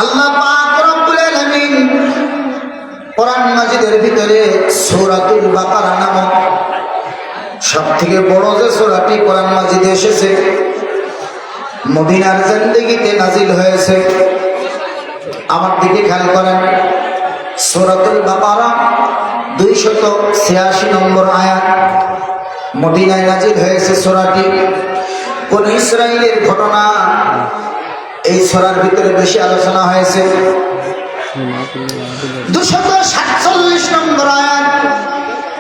আল্লাহ পাক রব্বুল আলামিন কোরআন মাজিদের ভিতরে সূরাতুল বাকারা নামক সবথেকে বড় যে সূরাটি কোরআন মাজিদে এসেছে, মদিনার জিন্দেগিতে নাজিল হয়েছে। আমার দিকে খেয়াল করেন, সূরাতুল বাকারা 286 নম্বর আয়াত, মদিনায় নাজিল হয়েছে সূরাটি। কোন ইসরাইলের ঘটনা এই সূরার ভিতরে বেশি আলোচনা হয়েছে। 247 নম্বর আয়াত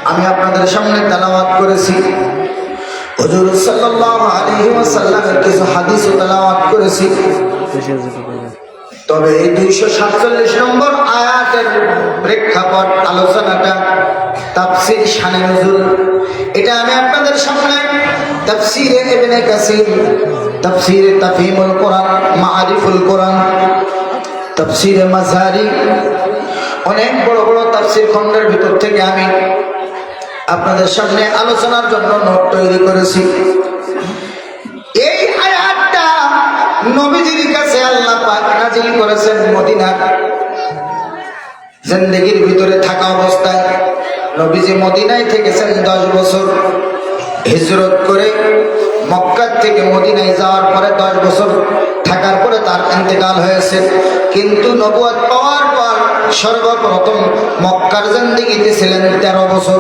আমি আপনাদের সামনে তেলাওয়াত করেছি। হুজুর সাল্লাল্লাহু আলাইহি ওয়াসাল্লামের কিছু হাদিসও তেলাওয়াত করেছি। তবে এই 247 নম্বর আয়াতের প্রেক্ষাপট আলোচনাটা তাফসীর শানে নুজুল, এটা আমি আপনাদের সামনে তাফসীরে ইবনে কাসির, তাফসীরে তাফহিমুল কোরআন, মাআরিফুল কোরআন, তাফসীরে মাযহারি, অনেক বড় বড় তাফসীর খণ্ডের ভিতর থেকে আমি আপনাদের সামনে আলোচনার জন্য নোট তৈরি করেছি। এই আয়াতটা নবীজির কাছে আল্লাহ পাক নাজিল করেছেন মদিনার জিন্দেগির ভিতরে থাকা অবস্থায়। নবীজি মদিনায় থেকেছেন 10 বছর। হিজরত করে মক্কা থেকে মদিনায় যাওয়ার পরে 10 বছর থাকার পরে তার ইন্তেকাল হয়েছে। কিন্তু নবুয়ত পাওয়ার পর সর্বপ্রথম মক্কার জিন্দেগিতে ছিলেন 13 বছর।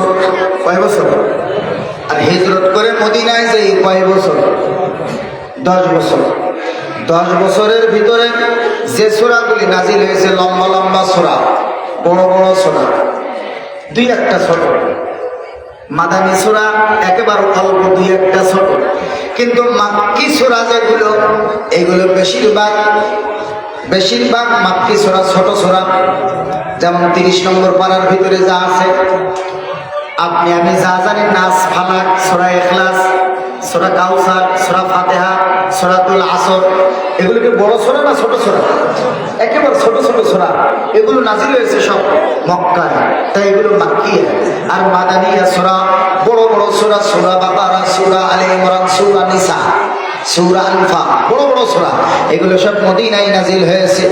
কয় বছর? আর হিজরত করে মদিনায় যাই কয় বছর? 10 বছর। 10 বছরের ভিতরে যে সূরাগুলি নাজিল হয়েছে, লম্বা লম্বা সূরা, বড় বড় সূরা, 2-1টা ছোট। মাদানী সূরা একেবারে অল্প 2-1টা ছোট। কিন্তু মাক্কি সূরা যেগুলো, এগুলো বেশিরভাগ মাক্কি সূরা, ছোট সূরা। যেমন 30 নম্বর পারার ভিতরে যা আছে, আপনি আমি যা জানি, নাস, ফালাক, সূরা ইখলাস, সূরা কাউসার, সূরা ফাতিহা, সূরাতুল আসর, এগুলো কি বড় সূরা না ছোট সূরা? একেবারে ছোট ছোট সূরা। এগুলো নাজিল হয়েছে সব মক্কায়, তাই এগুলো মাক্কিয়া। আর মাদানিয়া সূরা বড় বড় সূরা, সূরা বাকারা, সূরা আলে ইমরান, সূরা নিসা, সূরা আনফাল, বড় বড় সূরা, এগুলো সব মদিনায় নাজিল হয়েছে।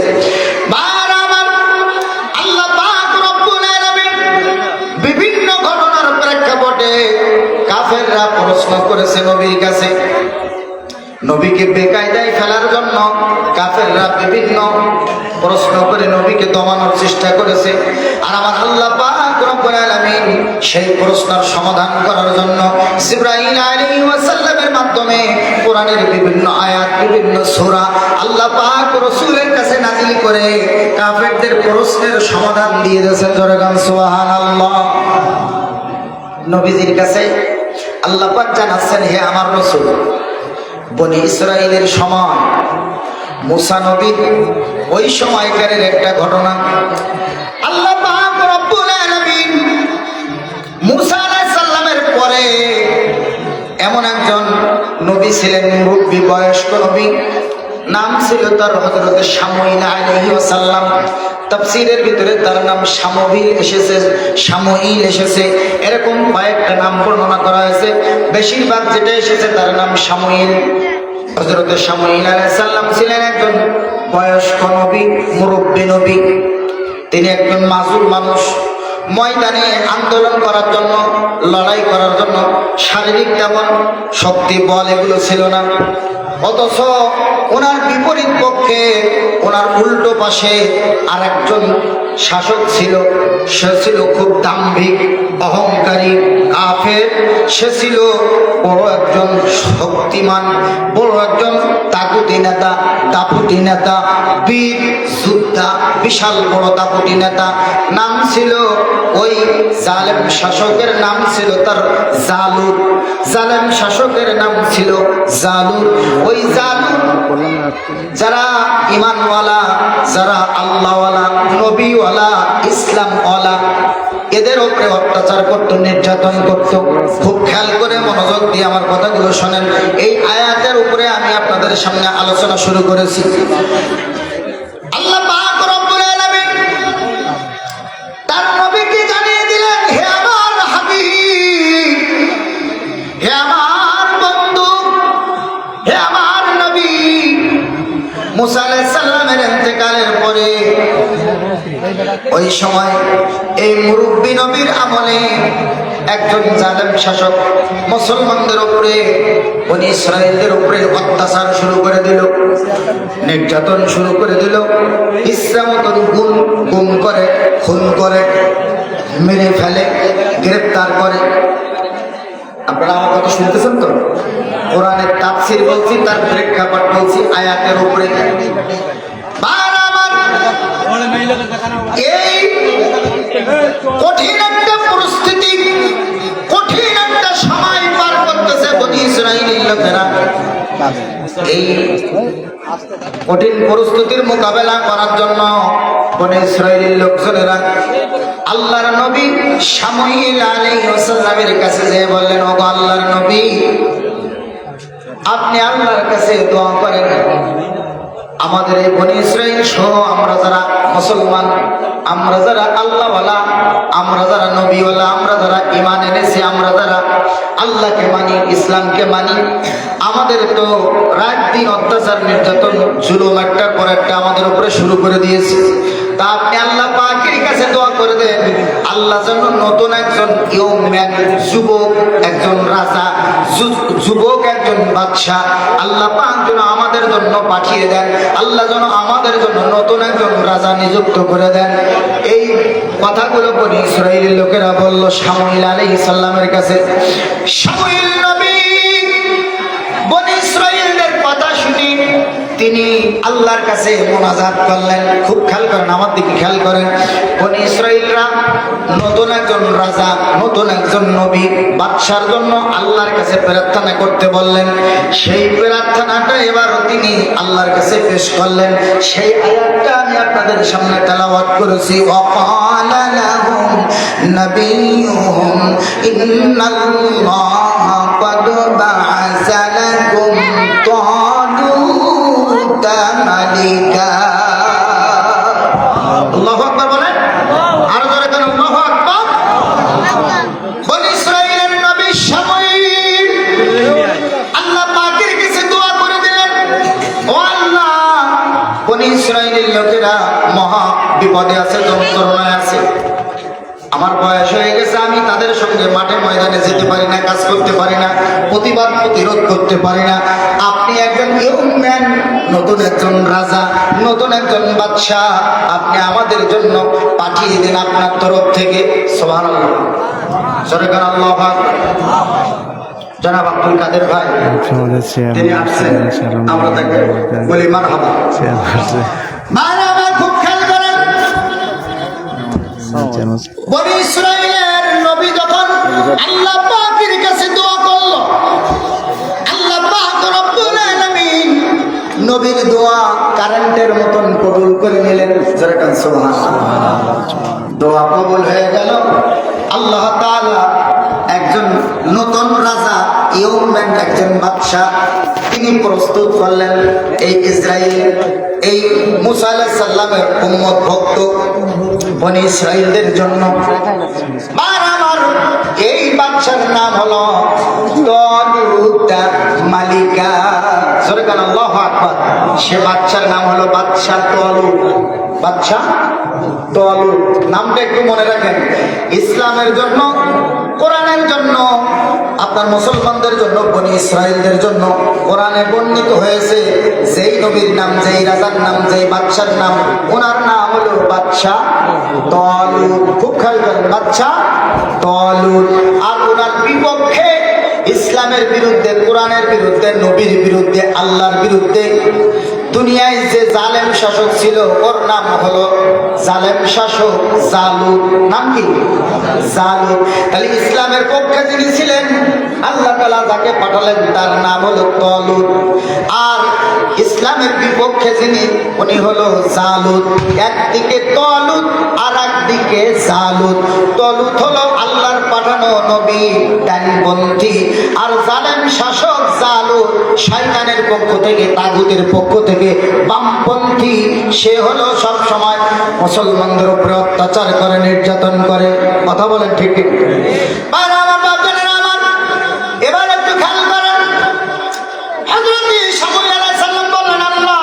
আল্লাহ পাক রব্বুল আলামিন বিভিন্ন ঘটনার প্রেক্ষাপটে কাফেররা প্রশ্ন করেছে নবীর কাছে। নবীকে বেকায়দায় ফেলার জন্য কাফেররা বিভিন্ন প্রশ্ন করে নবীকে দমানোর চেষ্টা করেছে। আর আমার আল্লাহ পাক রব্বুল আলামিন সেই প্রশ্নের সমাধান করার জন্য জিবরাইল আলাইহিস সালামের মাধ্যমে কোরআনের বিভিন্ন আয়াত, বিভিন্ন সূরা আল্লাহ পাক রাসূলের কাছে নাজিল করে কাফেরদের প্রশ্নের সমাধান দিয়ে দিয়েছেন। জোরে গান সুবহানাল্লাহ। নবীজির কাছে আল্লাহ পাক জানাচ্ছেন, হে আমার রাসূল, বনি ইসরাইলের সময় মুসা নবী, ওই সময়কারের একটা ঘটনা। আল্লাহ পাক রব্বুল আলামিন মুসা আলাইহিস সালামের পরে এমন একজন নবী ছিলেন, মুরব্বী বয়স্ক নবী, নাম ছিল তার হযরত শামুইল আলাইহিস সালাম। তাফসীরের ভিতরে তার নাম শামুইল এসেছে, শামুইল এসেছে, এরকম কয়েকটা নাম বর্ণনা করা হয়েছে। বেশিরভাগ যেটা এসেছে তার নাম শামুইল। হযরত শামুইল আলাইহিস সালাম ছিলেন একজন বয়স্ক নবী, মুরব্বী নবী। তিনি একজন মাজুর মানুষ। ময়দানে আন্দোলন করার জন্য, লড়াই করার জন্য শারীরিক তেমন শক্তি, বল এগুলো ছিল না। অথচ ওনার বিপরীত পক্ষে, ওনার উল্টো পাশে আর একজন শাসক ছিল। সে ছিল খুব দাম্ভিক, অহংকারী, কাফের। সে ছিল বড় একজন শক্তিমান, বড় একজন তাগুতি নেতা, দাপুটি নেতা, বীর যোদ্ধা, বিশাল বড় দাপুটি নেতা। নাম ছিল, ওই জালেম শাসকের নাম ছিল তার জালুত। জালেম শাসকের নাম ছিল জালুত। ওই জালুত যারা ঈমানওয়ালা, যারা আল্লাহওয়ালা, নবীওয়ালা, ইসলামওয়ালা, এদের উপরে অত্যাচার করত, নির্যাতন করত। খুব খেয়াল করে মনোযোগ দিয়ে আমার কথাগুলো শোনেন। এই আয়াতের উপরে আমি আপনাদের সামনে আলোচনা শুরু করেছি। আল্লাহ পাক রব্বুল আলামিন তার নবীকে জানিয়ে দিলেন, হে আমার হাবিব, হে আমার বন্ধু, হে আমার নবী, মুসা আলাইহিস সালামের ইন্তেকালের পরে উপরে, ওই সময় এই মুরব্বী নবীর আমলে একজন জালেম শাসক মুসলমানদের উপরে, বনি ইসরাইলদের উপরে অত্যাচার শুরু করে দিল, নির্যাতন শুরু করে দিল, ইচ্ছা মতন গুম করে, খুন করে, মেরে ফেলে, গ্রেপ্তার করে। আপনারা আমার কথা শুনতেছেন তো? কোরআনের তাফসীর বলছি, তার প্রেক্ষাপট বলছি আয়াতের উপরে। এই কঠিন একটা পরিস্থিতি, কঠিন একটা সময় পার করতেছে বনি ইসরাইলের লোকেরা। এই কঠিন পরিস্থিতির মোকাবেলা করার জন্য বনি ইসরাইলের লোকজনেরা আল্লাহর নবী শামুয়েল আলাইহিস সালামের কাছে যেয়ে বললেন, ওগো আল্লাহর নবী, আপনি আল্লাহর কাছে দোয়া করেন, আমাদের এই বনি ইসরাইল সহ আমরা যারা মুসলমান, আমরা যারা আল্লাহওয়ালা, আমরা যারা নবীওয়ালা, আমরা যারা ঈমান এনেছি, আমরা যারা আল্লাহকে মানি, ইসলামকে মানি, আমাদের তো রাত দিন অত্যাচার, নির্যাতন, জুলুম একটার পর একটা আমাদের উপরে শুরু করে দিয়েছে। তা আপনি আল্লাহ পাকের কাছে দোয়া করে দেন, আল্লাহ যেন নতুন একজন ইয়ং ম্যান, যুবক একজন রাজা, যুবক একজন বাদশাহ আল্লাহ পাক যেন আমাদের জন্য পাঠিয়ে দেন, আল্লাহ যেন আমাদের জন্য নতুন একজন রাজা নিযুক্ত করে দেন। এই কথাগুলো বনি ইসরাইলের লোকেরা বলল শামুয়েল আলাইহিস সালামের কাছে। শামুয়েল নবী বনি ইসরাইলের কথা শুনি তিনি আল্লাহর কাছে মোনাজাত করলেন। খুব খেয়াল করেন, আমার দিকে খেয়াল করেন। বনি ইসরাইলরা নতুন একজন রাজা, নতুন একজন নবী, বাদশার জন্য আল্লাহর কাছে প্রার্থনা করতে বললেন। সেই প্রার্থনাটা এবারও তিনি আল্লাহর কাছে পেশ করলেন। সেই আয়াতটা আমি আপনাদের সামনে তেলাওয়াত করেছি। ওয়াকালা লাহুম নাবিয়ুহুম ইন্নাল্লাহা ক্বাদ বা'আসা লাকুম মালিকা। আল্লাহু আকবার বলেন, আর জোরে কেন আল্লাহু আকবার। বনি ইসরাইলের নবী শামুয়েল আল্লাহ পাকের কাছে দোয়া করে দিলেন, ও আল্লাহ, বনি ইসরাইলের লোকেরা মহা বিপদে আছে, যন্ত্রণায় আছে, আমার বয়স হয়ে গেছে, আমি তাদের সঙ্গে মাঠে ময়দানে যেতে পারি না, কাজ করতে পারি না, প্রতিবাদ প্রতিরোধ করতে পারি না। আপনি একজন ইয়ং ম্যান, নতুন একজন রাজা, নতুন একজন বাদশাহ, আপনি আমাদের জন্য পাঠিয়ে দিন আপনার তরফ থেকে। সুবহানাল্লাহ, সরকার আল্লাহু আকবার। জনাব আব্দুল কাদের ভাই তিনি আসছেন, আমরা তাকে বলি মারহাবা। মারহাবা। খুব খেয়াল করেন, বনি ইসরাইলের নবী যখন আল্লাহ পাকের কাছে দোয়া করল, আল্লাহ পাক রব্বুল আলামিন নবীর দোয়া কারেন্টের মতন কবুল করে নিলেন। যেরকম সুবহানাল্লাহ, দোয়া কবুল হয়ে গেল। আল্লাহ তাআলা একজন নতুন রাজা, ইয়ং ম্যান, একজন বাদশা তিনি প্রস্তুত করলেন এই ইসরাইল, এই মুসা আলাইহিস সালামের উম্মত ভক্ত বনি ইসরাইলদের জন্য। আমার এই বাদশার নাম হলো তালুত মালিকা। সরকার আল্লাহু আকবার। সে বাদশার নাম হলো বাদশা তালুত। বাদশা তালুত নামটা একটু মনে রাখেন। ইসলামের জন্য, কোরআনের জন্য, আপনার মুসলমানদের জন্য, বনি ইসরাইলদের জন্য কোরআনে বর্ণিত হয়েছে যেই নবীর নাম, যেই রাজার নাম, যেই বাদশার নাম, ওনার নাম হলো বাদশা তালুত। খুব খেয়াল করেন, বাদশা তালুত। আর ওনার বিপক্ষে, ইসলামের বিরুদ্ধে, কোরআনের বিরুদ্ধে, নবীর বিরুদ্ধে, আল্লাহর বিরুদ্ধে দুনিয়ায় যে জালেম শাসক ছিল ওর নাম হলো জালেম শাসক জালুত। নাম কি? জালুত। তাহলে ইসলামের পক্ষে যিনি ছিলেন, আল্লাহ তাআলা যাকে পাঠালেন তার নাম হলো তালুত। আর ইসলামের বিপক্ষে যিনি, উনি হলো জালুত। একদিকে তালুত আর একদিকে জালুত। তালুত হলো আল্লাহর পাঠানো নবী, ডানপন্থী। আর জালেম শাসক জালুত শয়তানের পক্ষ থেকে, তাগুতের পক্ষ থেকে বামপন্থী। সে হলো সব সময় মুসলমানদের উপরে অত্যাচার করে, নির্যাতন করে। কথা বলেন ঠিক ঠিক? এবার একটু খেয়াল করেন, হযরত শামুয়েল আলাইহিস সালাম বলেন, আল্লাহ,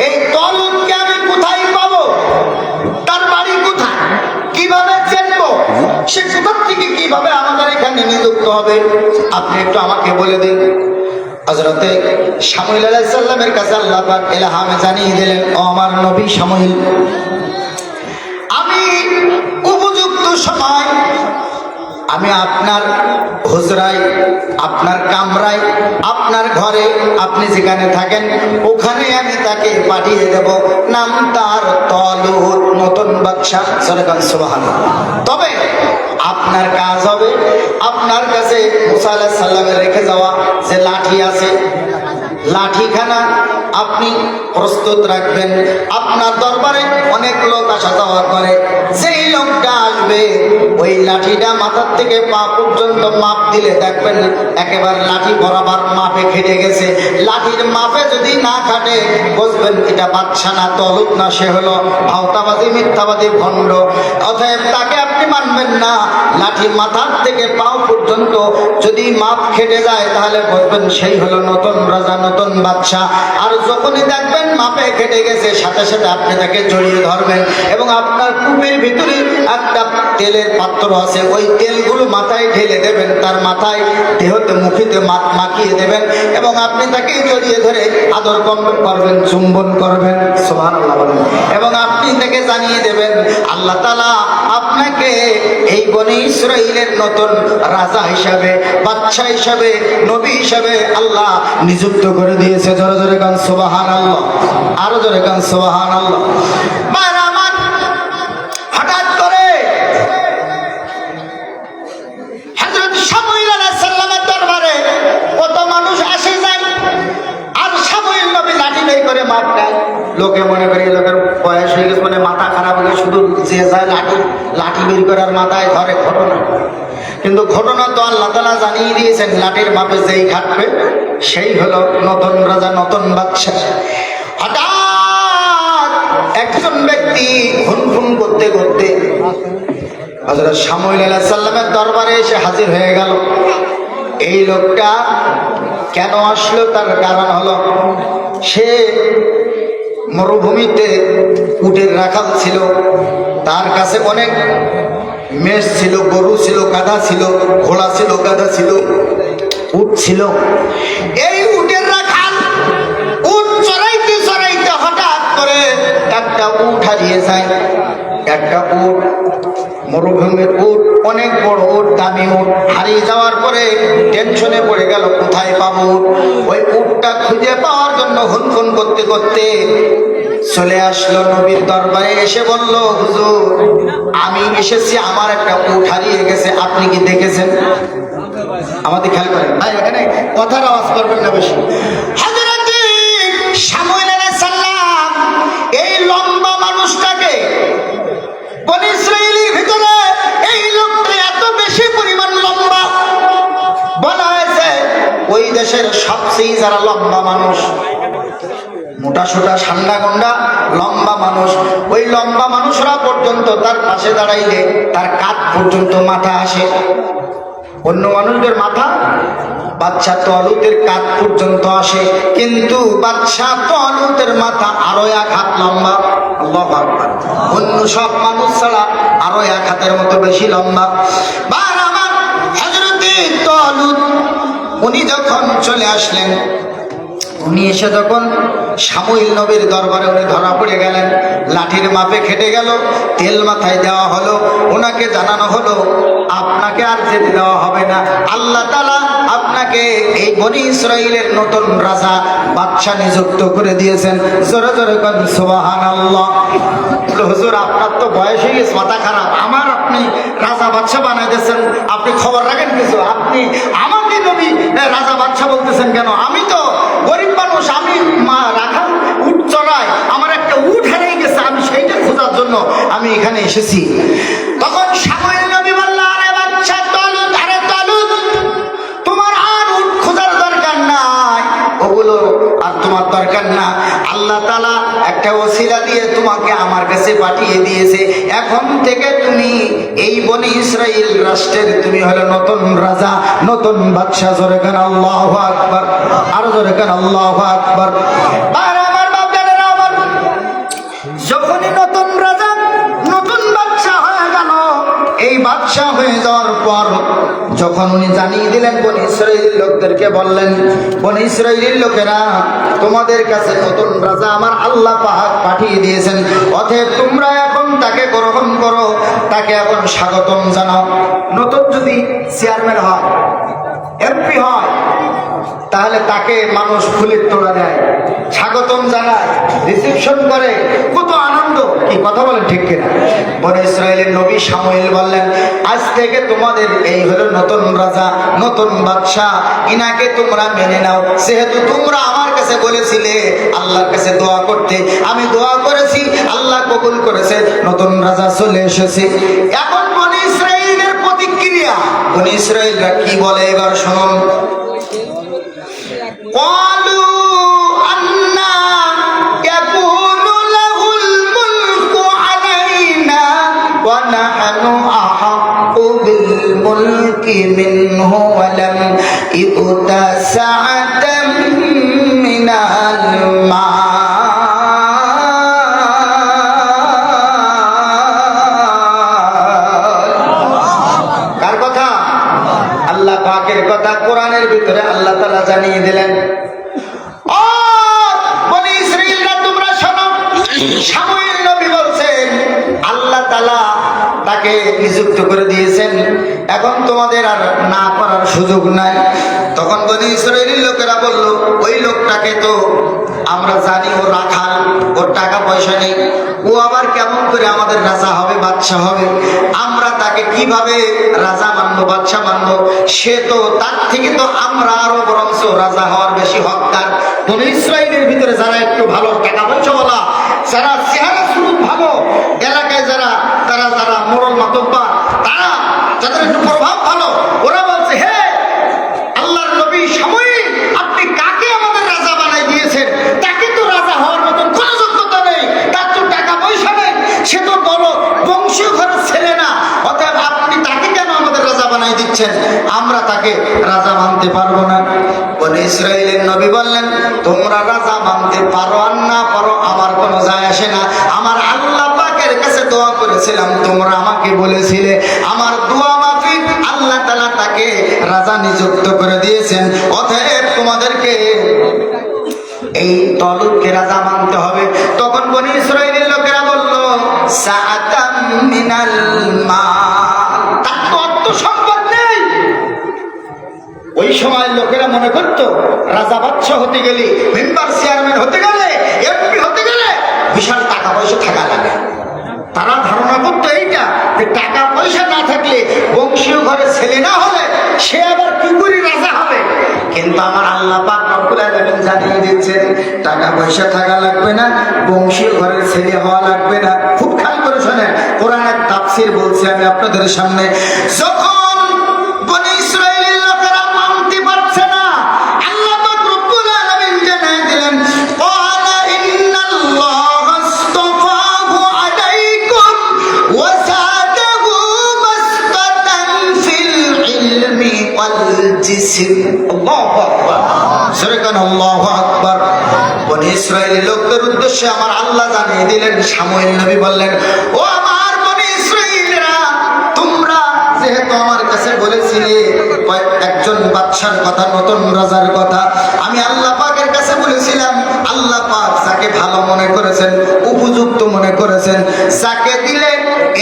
এই তালুতকে আমি কোথায় হবে আপনি একটু আমাকে বলে দিন। হযরতে শামুয়েল আলাইহিস সালামের কাছে আল্লাহ পাক ইলহামে জানিয়ে দিলেন, ও আমার নবী শামুয়েল, আমি উপযুক্ত সময় আমি আপনার হুজরায়, আপনার কামরায়, আপনার ঘরে, আপনি যেখানে থাকেন ওখানে আমি তাকে পাঠিয়ে দেব। নাম তার তালুত, নতুন বাদশা। সুবহানাল্লাহ। তবে আপনার কাজ হবে আপনার কাছে মুসা আলাইহিস সালামের রেখে যাওয়া যে লাঠি আছে, লাঠিখানা আপনি প্রস্তুত রাখবেন। আপনার দরবারে অনেক লোক আসা যাওয়া করে, যেই লোকটা আসবে ওই লাঠিটা মাথার থেকে পা পর্যন্ত মাপ দিলে দেখবেন একেবারে লাঠি বরাবর মাপে খেটে গেছে। লাঠির মাপে যদি না খাটে বুঝবেন এটা বাদশা না, তলুত না, সে হলো ভাওতাবাদী, মিথ্যাবাদী, ভণ্ড। অতএব তাকে আপনি মানবেন না। লাঠি মাথার থেকে পাও পর্যন্ত যদি মাপ খেটে যায় তাহলে বুঝবেন সেই হলো নতুন রাজা, নতুন বাদশা। আর যখনই দেখবেন মাপে কেটে গেছে সাথে সাথে আপনি তাকে জড়িয়ে ধরবেন এবং আপনার কূপের ভিতরে একটা তেলের পাত্র আছে, ওই তেলগুলো মাথায় ঢেলে দেবেন, তার মাথায় দেহতে মুখিতে মাখিয়ে দেবেন এবং আপনি তাকে জড়িয়ে ধরে আদর করবেন, চুম্বন করবেন। সুবহানাল্লাহ বলেন। এবং আপনি তাকে জানিয়ে দেবেন আল্লাহ তাআলা আপনাকে এই বনি ইসরাইলের নতুন রাজা হিসাবে, বাদশা হিসাবে, নবী হিসাবে আল্লাহ নিযুক্ত করে দিয়েছে। জোরে জোরে গান সুবহানাল্লাহ, আরো জোরে গান সুবহানাল্লাহ। ভাইরা আমার, হঠাৎ করে হযরত শামুয়েল আলাইহিস সালামের দরবারে কত মানুষ আসে যায়, আর শামুয়েল নবী লাঠি বের করে মাপ দেয়। লোকে মনে করে লোকের বয়স হয়ে গেছে, মানে মাথা খারাপ হয়ে গেছে, শুধু যে যায় লাঠি বের করার মাথায় ধরে ঘটনা। কিন্তু ঘটনা তো আল্লাহ তাআলা জানিয়ে দিয়েছেন, লাঠির মাপে যেই খাটবে সেই হলো নতুন রাজা, নতুন বাদশা। হঠাৎ একজন ব্যক্তি খুনখুন করতে করতে হযরত শামুয়েল আলাইহিস সালামের দরবারে এসে হাজির হয়ে গেল। এই লোকটা কেন আসলো তার কারণ হলো সে মরুভূমিতে উটের রাখাল ছিল, তার কাছে অনেক মেষ ছিল, গরু ছিল, গাধা ছিল, ঘোড়া ছিল, গাধা ছিল, উট ছিল। এই উটের রাখাল উট চড়াইতে চড়াইতে হঠাৎ করে একটা উট হারিয়ে যায়। একটা উট, মরুভূমির উট, অনেক বড় উট, দামি উট হারিয়ে যাওয়ার পরে টেনশনে পড়ে গেল কোথায় পাবো উট। ওই উটটা খুঁজে পাওয়ার জন্য হুনফুন করতে করতে চলে আসলো নবীর দরবারে, এসে বলল, হুজুর আমি এসেছি, আমার একটা উট হারিয়ে গেছে, আপনি কি দেখেছেন? আমাদের খেয়াল করেন ভাই, এখানে কথার আওয়াজ করবেন না বেশি। হযরত শামুয়েল আলাইহিস সালাম এই লম্বা মানুষটাকে, বনী ইসরাইলের ভিতরে এই লোকটা এত বেশি পরিমাণ লম্বা, বলা হয়েছে ওই দেশের সবচেয়ে যারা লম্বা মানুষ, মোটা সোটা সান্ডা গন্ডা লম্বা মানুষ, ওই লম্বা মানুষরা পর্যন্ত তার পাশে দাঁড়াইলে তার কাঁধ পর্যন্ত মাথা আসে। অন্য মানুষদের মাথা বাদশা তালুতের কাঁধ পর্যন্ত আসে, কিন্তু বাদশা তালুতের মাথা আরো 1 হাত লম্বা। আল্লাহু আকবার। অন্য সব মানুষ ছাড়া আরো 1 হাতের মতো বেশি লম্বা। আমার হযরত তালুত উনি যখন চলে আসলেন, উনি এসে যখন শামুয়েল নবীর দরবারে উনি ধরা পড়ে গেলেন, লাঠির মাপে খেটে গেল, তেল মাথায় দেওয়া হলো, ওনাকে জানানো হলো আপনাকে আর যেতে দেওয়া হবে না, আল্লাহ তাআলা আপনাকে এই বনী ইসরাইলের নতুন রাজা, বাদশা নিযুক্ত করে দিয়েছেন। জোরে জোরে বলেন সুবহানাল্লাহ। হুজুর আপনার তো বয়স হয়ে গেছে, মাথা খারাপ, আমার আপনি রাজা বাদশা বানাই দিয়েছেন, আপনি খবর রাখেন কিছু? আপনি আমাকে নবী রাজা বাদশা বলতেছেন কেন? আমি তো গরিব মানুষ, আমি রাখাল, উট চড়াই, আমার একটা উট হারিয়ে গেছে, আমি সেইটা খোঁজার জন্য আমি এখানে এসেছি। তখন শামুয়েল নবী বলল, আরে বাদশা তালুত, আরে তালুত, তোমার আর উট খোঁজার দরকার নাই, ওগুলো আর তোমার দরকার না। আল্লাহ তাআলা একটা ওসিলা দিয়ে তোমাকে আমার কাছে পাঠিয়ে দিয়েছে। এখন থেকে তুমি এই বনী ইসরাইল রাষ্ট্রের তুমি হলো নতুন রাজা, নতুন বাদশা। জোরে কান আল্লাহু আকবার, আরো জোরে কান আল্লাহু আকবার। আর আমার বাপদাদারা আমার, যখনই নতুন রাজা, নতুন বাদশা হয়ে গেল, এই বাদশাহ হয়ে যাওয়ার পর যখন উনি জানিয়ে দিলেন, বনি ইসরাইলের লোকদেরকে বললেন, বনি ইসরাইলের লোকেরা, তোমাদের কাছে নতুন রাজা আমার আল্লাহ পাক পাঠিয়ে দিয়েছেন, অতএব তোমরা এখন তাকে গ্রহণ করো, তাকে এখন স্বাগতম জানাও। নতুন যদি চেয়ারম্যান হয়, এমপি হয়, তাহলে তাকে মানুষ ফুলের তোড়া দেয়, স্বাগতম জানায়, রিসিপশন করে, কত আনন্দ। কি কথা বলেন ঠিক কিনা? বনি ইসরাইলের নবী শামুয়েল বললেন, আজ থেকে তোমাদের এই হলো নতুন রাজা, নতুন বাদশাহ, ইনাকে তোমরা মেনে নাও। যেহেতু তোমরা আমার কাছে বলেছিলে আল্লাহর কাছে দোয়া করতে, আমি দোয়া করেছি, আল্লাহ কবুল করেছে, নতুন রাজা চলে এসেছে। এখন বনি ইসরাইলের প্রতিক্রিয়া, বনি ইসরাইলরা কি বলে এবার শুনুন। قالوا أنا يكون له الملك علينا ونحن أحق بالملك منه ولم يؤت سعة من المال। কার কথা? আল্লাহ পাকের কথা। কোরআনের ভিতরে আল্লাহ তাআলা জানিয়ে দিলেন, ও বনি ইসরাইলরা তোমরা শোনো, শামুয়েল নবী বলছেন আল্লাহ তাআলা তাকে নিযুক্ত করে দিয়েছেন, এখন তোমাদের আর না করার সুযোগ নাই। তখন বনি ইসরাইলের লোকেরা বলল, ওই লোকটাকে তো আমরা জানি ও রাখাল, ওর টাকা পয়সা নেই, ও আবার কেমন করে আমাদের রাজা হবে, বাদশাহ হবে, আমরা তাকে কিভাবে রাজা মানবো, বাদশাহ মানবো? সে তো, তার থেকে তো আমরা আরো বরঞ্চ রাজা হওয়ার বেশি হকদার। বনি ইসরাইলের ভিতরে যারা একটু ভালো টাকা পয়সা বলা, যারা চেহারা সুরূপ ভালো, এলাকায় যারা তারা যারা মোড়ল মাতব্বা, তারা যাদের একটু প্রভাব ভালো, ওরা বলছে, হে আল্লাহর নবী শামুয়েল, আপনি কাকে আমাদের রাজা বানাই দিয়েছেন? তাকে তো রাজা হওয়ার মতন কোনো যোগ্যতা নেই, তার তো টাকা পয়সা নেই, সে তো বড় বংশীয় ঘরের ছেলে না, অতএব আপনি তাকে কেন আমাদের রাজা বানাই দিচ্ছেন? আমরা তাকে রাজা মানতে পারবো না। বনি ইসরাইলের নবী বললেন, তোমরা রাজা মানতে পারো আর না পারো আমার কোনো যায় আসে না। আমার আল্লাহ পাকের কাছে দোয়া করেছিলাম, তোমরা আমাকে বলেছিলে, আমার দোয়া মাফিক আল্লাহ তাআলা তাকে রাজা নিযুক্ত করে দিয়েছেন, অতএব তোমাদেরকে এই তলুতকে রাজা মানতে হবে। তখন বনি ইসরাইলের লোকেরা বলল, সাআতাম মিনাল মাল, তার তো অর্থ সম্পদ নেই। ওই সময় লোকেরা মনে করতো রাজা বাদশাহ হতে গেলে, মেম্বার চেয়ারম্যান হতে গেলে, এমপি হতে গেলে বিশাল টাকা পয়সা থাকা লাগে। তারা ধারণা করতো এইটা, যে টাকা পয়সা না থাকলে, বংশীয় ঘরে ছেলে না হলে সে আবার কি করে রাজা হবে। কিন্তু আমার আল্লাহ পাক রব্বুল আলামিন জানিয়ে দিচ্ছেন, টাকা পয়সা থাকা লাগবে না, বংশীয় ঘরের ছেলে হওয়া লাগবে না। খুব খেয়াল করে শোনেন, কোরআনের তাফসীর বলছি আমি আপনাদের সামনে। যখন বনি ইসরাইলের লোকেরা মানতে পারছে না, আল্লাহ পাক রব্বুল আলামিন জানিয়ে দিলেন, ক্বালা ইন্নাল্লাহা আস্তাফাহু আলাইকুম ওয়া যাদাহু বাসতাতান ফিল ইলমি ওয়াল জিসম। আল্লাহু আকবার, সূরা আল্লাহু আকবার। বনি ইসরাইলের লোকদের উদ্দেশ্যে আমার আল্লাহ জানিয়ে দিলেন, শামুয়েল নবী বললেন, ও আমার বনি ইসরাইলরা, তোমরা যেহেতু আমার কাছে বলেছিলে একজন বাদশার কথা, নতুন রাজার কথা, আমি আল্লাহ পাকের কাছে বলেছিলাম, আল্লাহ পাক যাকে ভালো মনে করেছেন, উপযুক্ত মনে করেছেন, যাকে দিলে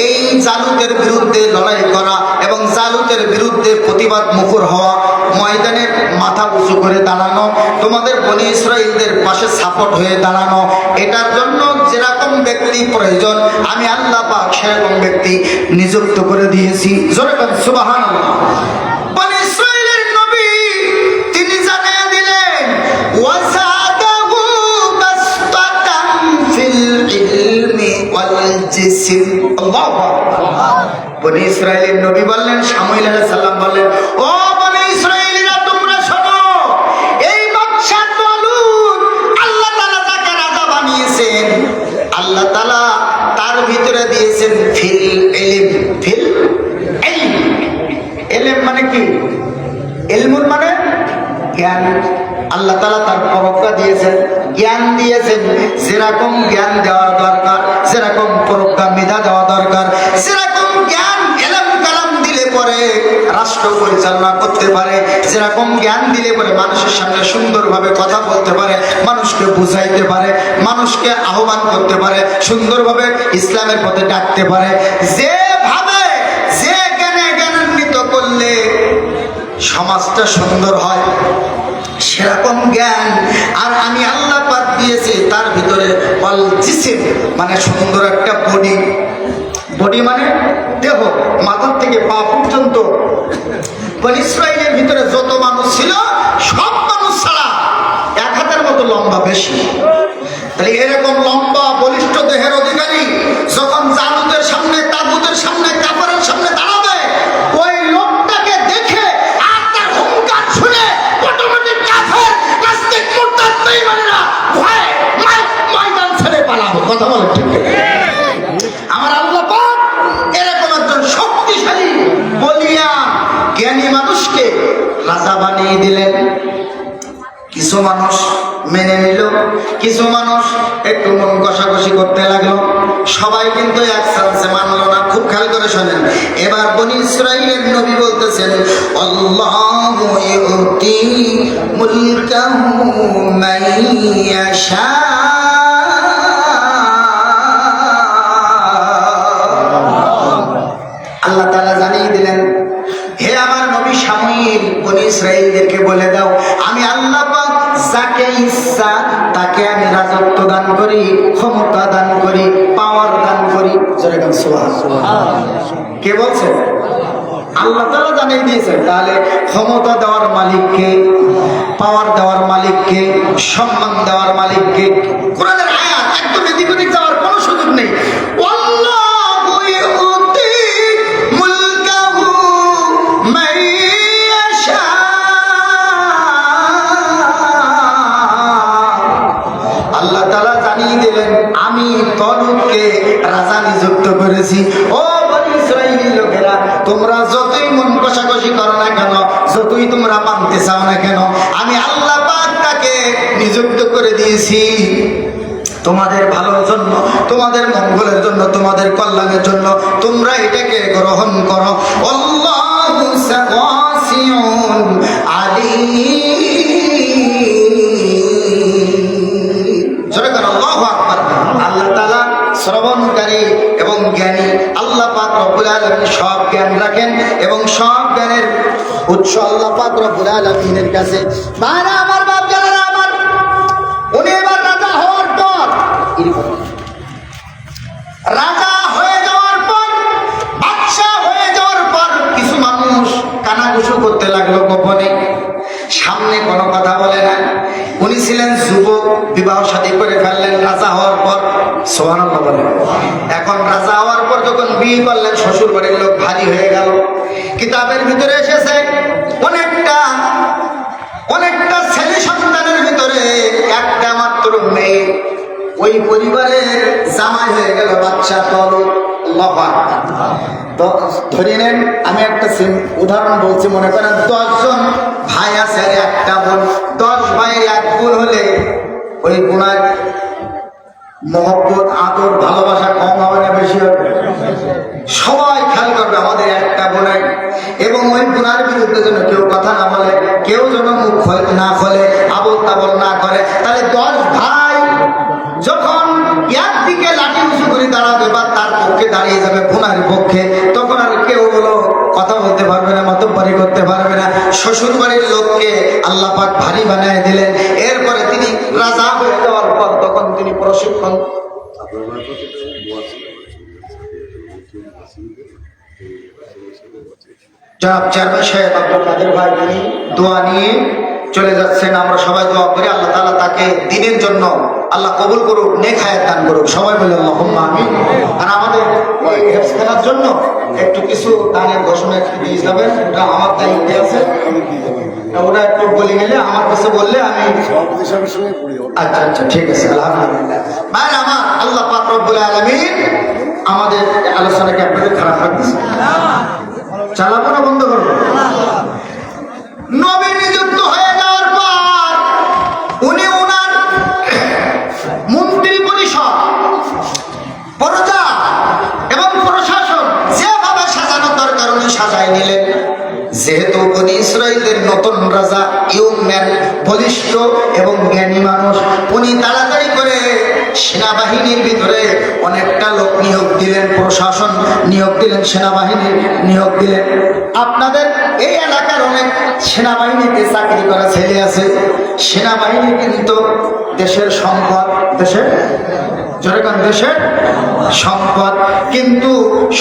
এই জালুতের বিরুদ্ধে লড়াই করা এবং জালুতের বিরুদ্ধে প্রতিবাদ মুখর হওয়া, ময়দানে মাথা উঁচু করে দাঁড়ানো, তোমাদের বনি ইসরাইলদের পাশে সাপোর্ট হয়ে দাঁড়ানো, এটার জন্য যেরকম ব্যক্তি প্রয়োজন আমি আল্লাহ পাক সেরকম ব্যক্তি নিযুক্ত করে দিয়েছি। জোরে বলেন সুবহানাল্লাহ। বনি ইসরাইলের নবী তিনি জানিয়ে দিলেন, ওয়াসাদাহু বাসতাতান ফিল ইলমি ওয়াল জিসম। আল্লাহু আকবার। বনি ইসরাইলের নবী বললেন, শামুয়েল আলাইহিস সালাম বললেন, ও বনি ইসরাইলিরা, তোমরা শোনো, এই বাদশা তালুত আল্লাহ তাআলা যাকে রাজা বানিয়েছেন, আল্লাহ তাআলা তার ভিতরে দিয়েছেন ফিল ইলম। ফিল ইলম, ইলম মানে কি? ইলমুন মানে জ্ঞান। আল্লাহ তাআলা তার প্রজ্ঞা দিয়েছেন, জ্ঞান দিয়েছেন, যেরকম জ্ঞান দেওয়ার দরকার, যেরকম প্রজ্ঞা মেধা দেওয়া দরকার, যেরকম জ্ঞান এলম কালাম সেরকম জ্ঞান দিলে বলে মানুষের সামনে সুন্দরভাবে কথা বলতে পারে, মানুষকে বুঝাইতে পারে, মানুষকে আহ্বান করতে পারে, সুন্দরভাবে ইসলামের পথে ডাকতে পারে। যেভাবে যে জ্ঞানে জ্ঞানান্বিত করলে সমাজটা সুন্দর হয়, সেরকম জ্ঞান আর আমি আল্লাহ পাক দিয়েছি। তার ভিতরে অল জিসিম মানে সুন্দর একটা বডি, বডি মানে দেহ, মাথা থেকে পা পর্যন্ত। বনী ইসরাইলের ভিতরে যত মানুষ ছিল সব মানুষ ছাড়া 1 হাতের মতো লম্বা বেশি। তাহলে এরকম লম্বা বলিষ্ঠ দেহের অধিকারী যখন জালুতের সামনে, তাগুতের সামনে, কাফেরের সামনে দাঁড়াবে, ওই লোকটাকে দেখে আর তার হুঙ্কার শুনে অটোমেটিক কাফের, নাস্তিক, মুরতাদ, বেঈমানেরা ভয়ে ময়দান ছেড়ে পালাবে। কথা বলে ঠিক? আমার আল্লাহ পাক এরকম একজন শক্তিশালী বলিয়া জ্ঞানী মানুষকে রাজা বানিয়ে দিলেন। কিছু মানুষ মেনে নিল, কিছু মানুষ একটু মন কষাকষি করতে লাগলো, সবাই কিন্তু এক চান্সে মানলো না। খুব খেয়াল করে শোনেন, এবার বনী ইসরাইলের নবী বলতেছেন, আল্লাহু ইউতি মুলকাহু মান ইয়াশা। আল্লাহ তাআলা জানিয়ে দিলেন, হে আমার নবী শামুইল, বনী ইসরাইলদেরকে বলে দাও, আমি আল্লাহ পাক যাকে ইচ্ছা তাকে আমি রাজত্ব দান করি, ক্ষমতা দান করি, পাওয়ার দান করি। জোরে বলেন সুবহানাল্লাহ। কে বলছে? আল্লাহ তাআলা জানিয়ে দিয়েছেন। তাহলে ক্ষমতা দেওয়ার মালিককে, পাওয়ার দেওয়ার মালিককে, সম্মান দেওয়ার মালিককে। কোরআনের আয়াত, একদম এদিক ওদিক যাওয়ার কোনো সুযোগ নেই। আল্লাহু ইউতি মুলকাহু মান ইয়াশা। আল্লাহ তাআলা জানিয়ে দিলেন, আমি তলুককে রাজা নিযুক্ত করেছি। ও বনী ইসরাইলি লোকেরা, তোমরা যতই মন কষাকষি করো না কেন, যতই তোমরা মানতে চাও না কেন, আমি আল্লাহ পাক তাকে নিযুক্ত করে দিয়েছি তোমাদের ভালোর জন্য, তোমাদের মঙ্গলের জন্য, তোমাদের কল্যাণের জন্য। তোমরা এটাকে গ্রহণ করো। আল্লাহু ওয়াসিউন আলীম। জোরে বলো আল্লাহু আকবার। আল্লাহ তাআলা শ্রবণকারী এবং জ্ঞানী। আল্লাহ পাক রব্বুল আলামিন সব জ্ঞান রাখেন এবং সব জ্ঞানের উৎস আল্লাহ পাক রব্বুল আলামিনের কাছে। ভাইরা আমার, বাপ জানেরা আমার, উনি এবার রাজা হওয়ার পর, রাজা হয়ে যাওয়ার পর, বাদশা হয়ে যাওয়ার পর কিছু মানুষ কানাঘুষো করতে লাগলো গোপনে, সামনে কোনো কথা বলে না। উনি ছিলেন যুবক, বিবাহ শাদী করে ফেললেন রাজা হওয়ার পর। সুবহানাল্লাহ বলে। এখন রাজা হওয়ার পর যখন বিয়ে করলেন, শ্বশুর বাড়ির লোক ভারী হয়ে গেল। কিতাবের ভিতরে এসেছে অনেকটা ছেলে সন্তানের ভিতরে একটা মাত্র মেয়ে, ওই পরিবারের জামাই হয়ে গেল বাচ্চা তলুক। তো ধরে নেন, আমি একটা উদাহরণ বলছি। মনে করেন 10 জন ভাই আছে আর একটা বোন। 10 ভাইয়ের 1 বোন হলে ওই বোনার মহব্বত, আদর, ভালোবাসা কম হবে না বেশি হবে? সবাই খেয়াল করবে আমাদের একটা বোনাই। এবং ওই বোনার বিরুদ্ধে যেন কেউ কথা না বলে, কেউ যেন মুখ না খোলে, আবল তাবল না করে। তাহলে 10 ভাই যখন একদিকে লাঠি উঁচু করে দাঁড়াবে বা তার পক্ষে দাঁড়িয়ে যাবে বোনার পক্ষে, তখন আর কেউ বলো কথা বলতে পারবে না, মতবারি করতে পারবে না। শ্বশুর বাড়ির লোককে আল্লাহ পাক ভারী বানিয়ে দিলেন। এরপরে তিনি রাজা হয়ে যাওয়ার পর তখন তিনি প্রশিক্ষণ, জনাব চেয়ারম্যান সাহেব আব্দুল কাদের ভাই, তিনি দোয়া নিয়ে চলে যাচ্ছেন। আমরা সবাই দোয়া করি আল্লাহ তাআলা তাকে দ্বীনের জন্য আল্লাহ কবুল করুক, নেক হায়াত দান করুক। সবাই বলে আল্লাহুম্মা আমিন। আর আমাদের এই হেফজখানার জন্য একটু কিছু দানের ঘোষণা দিয়ে যাবেন, ওটা আমার দায়িত্বে আছে। ওটা একটু বলে গেলে আমার কাছে বললে আমি আচ্ছা আচ্ছা ঠিক আছে। আলহামদুলিল্লাহ। ভাই আমার, আল্লাহ পাক রব্বুল আলামিন আমাদের আলোচনাকে আপনাদের খারাপ রাখছে, চালাবো না বন্ধ করবো? নবী নিযুক্ত হয়ে যাওয়ার পর উনি ওনার মন্ত্রী পরিষদ, প্রজা এবং প্রশাসন যেভাবে সাজানো দরকার উনি সাজাই নিলেন। যেহেতু বনী ইসরায়েলের নতুন রাজা ইয়ং ম্যান, বলিষ্ঠ এবং জ্ঞানী মানুষ, উনি তাড়াতাড়ি করে সেনাবাহিনীর ভিতরে অনেকটা লোক নিয়োগ দিলেন, প্রশাসন নিয়োগ দিলেন, সেনাবাহিনী নিয়োগ দিলেন। আপনাদের এই এলাকার অনেক সেনাবাহিনীতে চাকরি করা ছেলে আছে। সেনাবাহিনী কিন্তু দেশের সম্পদ, দেশের দেশের সম্পদ, কিন্তু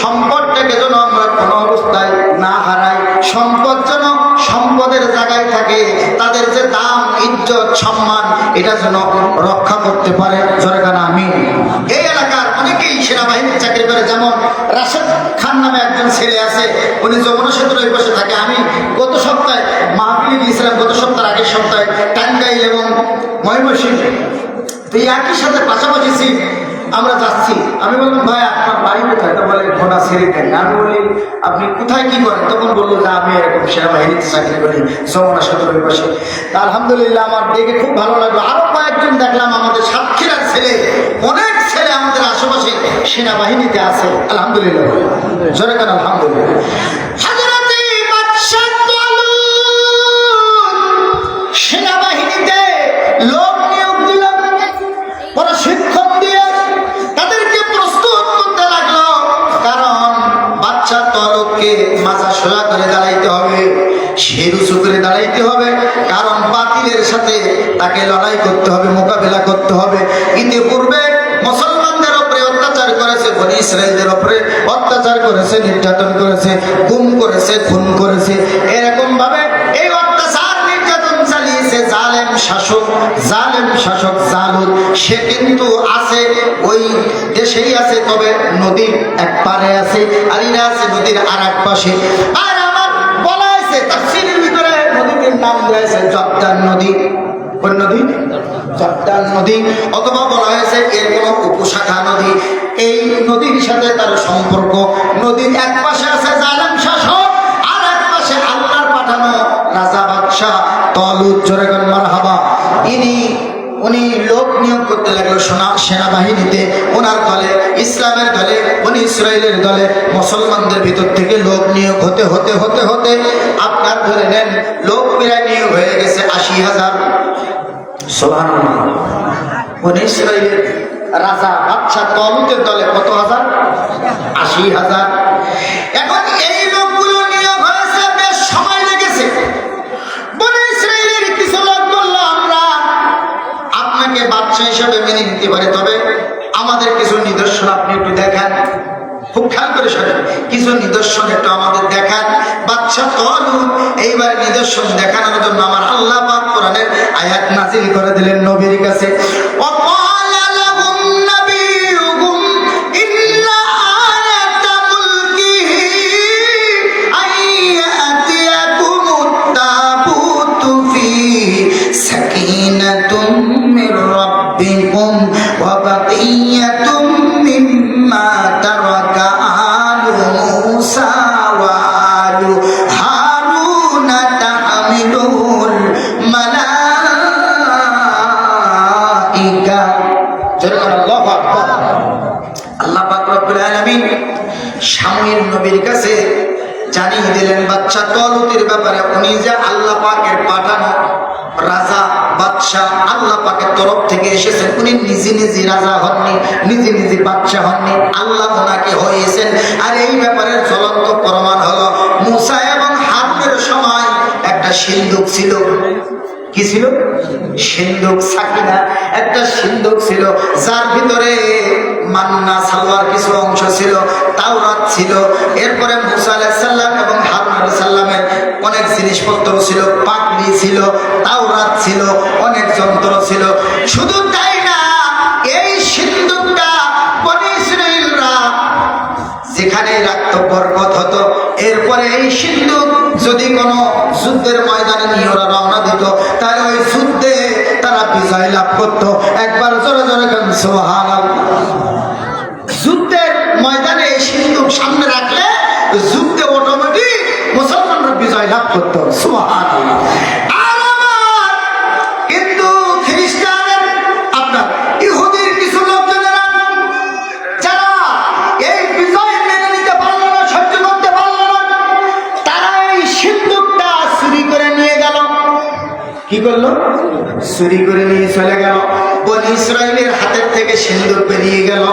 সম্পদটাকে যেন আমরা কোনো অবস্থায় না হারাই, সম্পদ যেন সম্পদের জায়গায় থাকে, তাদের যে দাম, ইজ্জত, সম্মান, এটা যেন রক্ষা করতে পারে। জোরেখানা আমি এই এলাকার অনেকেই সেনাবাহিনীর চাকরি করে, যেমন রাশেদ খান নামে একজন ছেলে আছে, উনি যমুনা সেতুর ওই পাশে থাকে। আমি গত সপ্তাহে মাহফিলে গিয়েছিলাম, গত সপ্তাহের আগের সপ্তাহে টাঙ্গাইল এবং ময়মনসিংহ, তো একই সাথে পাশাপাশি আমরা যাচ্ছি। আমি বললাম, ভাই আপনার বাড়ি কোথায়? তো বলে ঘোড়া ছেড়ে দেন। আমি বলি, আপনি কোথায় কি করেন? তখন বললো যে আমি এরকম সেনাবাহিনীতে চাকরি করি, যমুনা সেতুর পাশে। তা আলহামদুলিল্লাহ, আমার দেখে খুব ভালো লাগলো। আরো কয়েকজন দেখলাম, আমাদের সাতক্ষীরার ছেলে, অনেক ছেলে আমাদের আশেপাশে সেনাবাহিনীতে আছে। আলহামদুলিল্লাহ, জোরে কেন আলহামদুলিল্লাহ। সেনাবাহিনীতে লোক নিয়োগ দিল, প্রশিক্ষণ দিয়ে তাদেরকে প্রস্তুত করতে লাগলো। কারণ বাচ্চা তলকে মাথা সোজা করে দাঁড়াইতে হবে, শিরুচু করে দাঁড়াইতে হবে, কারণ বাতিলের সাথে তাকে লড়াই করতে হবে, মোকাবিলা করতে হবে। ইতিপূর্বে মুসলমানদের উপরে অত্যাচার করেছে, বনি ইসরায়েলদের উপরে অত্যাচার করেছে, নির্যাতন করেছে, গুম করেছে, খুন করেছে। এরকম ভাবে এই অত্যাচার নির্যাতন চালিয়েছে জালেম শাসক, জালেম শাসক জালুদ। সে কিন্তু আছে ওই দেশেই আছে, তবে নদীর এক পারে আছে, আর এরা আছে নদীর আর এক পাশে। আর আমার বলা হয়েছে তাফসীরের ভিতরে নদীটির নাম দিয়েছে জর্দান নদী। কোন নদী? জর্দান নদী। অথবা বলা হয়েছে এর কোন উপশাখা নদী। এই নদীর সাথে তার সম্পর্ক। নদীর এক পাশে আছে জালেম শাসক, আর এক পাশে আল্লাহর পাঠানো রাজা বাদশাহ তলুত। জোরে কোন মারহাবা। উনি লোক নিয়োগ করতে লাগলো সেনাবাহিনীতে, ওনার দলে, ইসলামের দলে, উনি ইসরায়েলের দলে, মুসলমানদের ভিতর থেকে লোক নিয়োগ হতে হতে হতে হতে আপনার ধরে নেন লোক প্রায় নিয়োগ হয়ে গেছে 80,000। সুবহানাল্লাহ। উনি ইসরায়েলের রাজা বাদশা তলুতের দলে কত হাজার? 80,000। এখন এই লোকগুলো নিয়োগ হয়েছে, বেশ সময় লেগেছে। বনি ইসরায়েলের কিছু লোক বলল, আমরা আপনাকে বাদশা হিসেবে মেনে নিতে পারি, তবে আমাদের কিছু নিদর্শন আপনি একটু দেখান। খুব খেয়াল করে শোনেন, কিছু নিদর্শন একটু আমাদের দেখান। বাদশা তলুত এইবার নিদর্শন দেখানোর জন্য আমার আল্লাহ পাক কোরআনের আয়াত নাযিল করে দিলেন নবীর কাছে। শামুয়েল নবীর কাছে জানিয়ে দিলেন বাদশা তলুতের ব্যাপারে, উনি যে আল্লাহ পাকের পাঠানো রাজা বাদশা, আল্লাহ পাকের তরফ থেকে এসেছেন। উনি নিজে নিজে রাজা হননি, নিজে নিজে বাদশা হননি, আল্লাহ ওনাকে হয়েছেন। আর এই ব্যাপারের জ্বলন্ত প্রমাণ হলো মুসা এবং হারুনের সময় একটা সিন্দুক ছিল। কি ছিল? সিন্দুক, সাকিনা, একটা সিন্দুক ছিল, যার ভিতরে মান্না সালওয়ার কিছু অংশ ছিল, তাওরাত ছিল। এরপরে মুসা আলাইহিস সালাম এবং হারুন আলাইহিস সালামের অনেক জিনিসপত্র ছিল, পাগড়ি ছিল, তাওরাত ছিল, অনেক যন্ত্র ছিল। শুধু তাই না, এই সিন্দুকটা বনি ইসরাইলরা যেখানে রাখতো বরকত হতো। এরপরে এই সিন্দুক যদি কোনো যুদ্ধের ময়দানে নিয়ে ওরা রওনা দিত, তাহলে ওই যুদ্ধে তারা বিজয় লাভ করতো। একবার জোরে জোরে গান সুবহানাল্লাহ। যুদ্ধের ময়দানে এই সিন্দুক সামনে রাখলে যুদ্ধে অটোমেটিক মুসলমানরা বিজয় লাভ করতো। সুবহানাল্লাহ। কিন্তু খ্রিস্টানের, আপনার ইহুদির কিছু লোকজনেরা যারা এই বিজয় মেনে নিতে পারল না, সহ্য করতে পারল না, তারা এই সিন্দুকটা চুরি করলো? চুরি করে নিয়ে চলে গেল। বনি ইসরাইলের হাতের থেকে সিন্দুক বেরিয়ে গেল।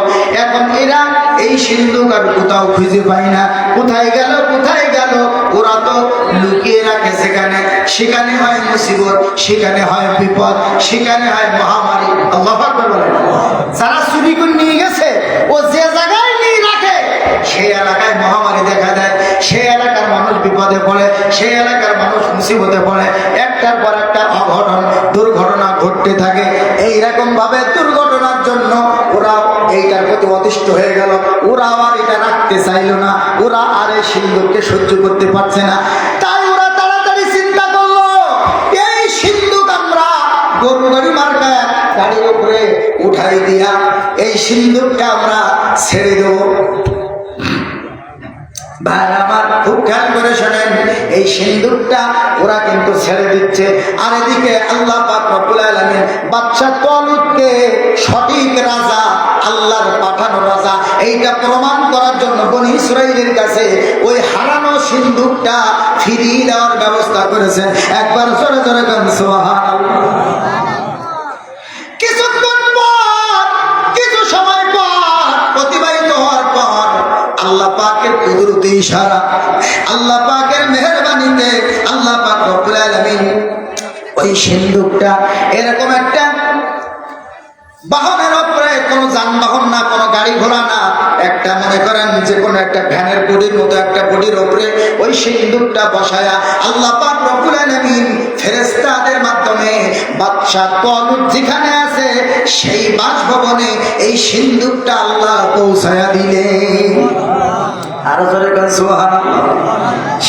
এখন এরা এই সিন্দুক আর কোথাও খুঁজে পায় না। কোথায় গেল, কোথায় গেল? ওরা তো লুকিয়ে রাখে সেখানে। সেখানে হয় মুসিবত, সেখানে হয় বিপদ, সেখানে হয় মহামারী। আল্লাহু আকবার বলেন। যারা চুরি করে নিয়ে গেছে, ও যে জায়গায় নিয়ে রাখে সেই এলাকায় মহামারী দেখা দেয়, সেই এলাকার মানুষ বিপদে পড়ে, সেই এলাকার মানুষ মুসিবতে পড়ে। একটার পর একটা অঘটন, দুর্ঘটনা ঘটতে থাকে। এইরকম ভাবে দুর্ঘটনার জন্য ওরা এইটার প্রতি অতিষ্ঠ হয়ে গেল। ওরা আবার এটা রাখতে চাইলো না। ওরা আর এই সিন্দুককে সহ্য করতে পারছে না। তাই ওরা তাড়াতাড়ি চিন্তা করলো, এই সিন্দুক আমরা গরু গাড়ি মার্কা গাড়ির উপরে উঠাই দিয়া এই সিন্দুকটা আমরা ছেড়ে দেবো। ভাই আমার খুব খেয়াল করে শোনেন, এই সিন্দুকটা ওরা কিন্তু ছেড়ে দিচ্ছে। আর এদিকে আল্লাহ পাক রব্বুল আলামিন বাদশা তালুতকে সঠিক রাজা, আল্লাহর পাঠানো রাজা, এইটা প্রমাণ করার জন্য বনি ইসরাইলের কাছে ওই হারানো সিন্দুকটা ফিরিয়ে দেওয়ার ব্যবস্থা করেছেন। একবার জোরে জোরে গান সুবহানাল্লাহ। কিছুক্ষণ পর, কিছু সময় পর, অতিবাহিত হওয়ার পর আল্লাহ পাকের কুদরতি ইশারা, আল্লাহ পাকের মেহেরবানিতে আল্লাহ পাক রব্বুল আলামিন ওই সিন্দুকটা এরকম একটা বাহনের উপরে, কোনো যানবাহন না, কোনো গাড়ি ঘোড়া না, একটা মনে করেন যে কোনো একটা ভ্যানের বডির মতো একটা বডির উপরে ওই সিন্দুকটা বসায়া আল্লাহ পাক রব্বুল আলামিন ফেরেশতাদের মাধ্যমে বাদশা তালুত যেখানে আছে সেই বাসভবনে এই সিন্দুকটা আল্লাহ পৌঁছায়া দিলেন। আরো জোরে গান সুবহানাল্লাহ।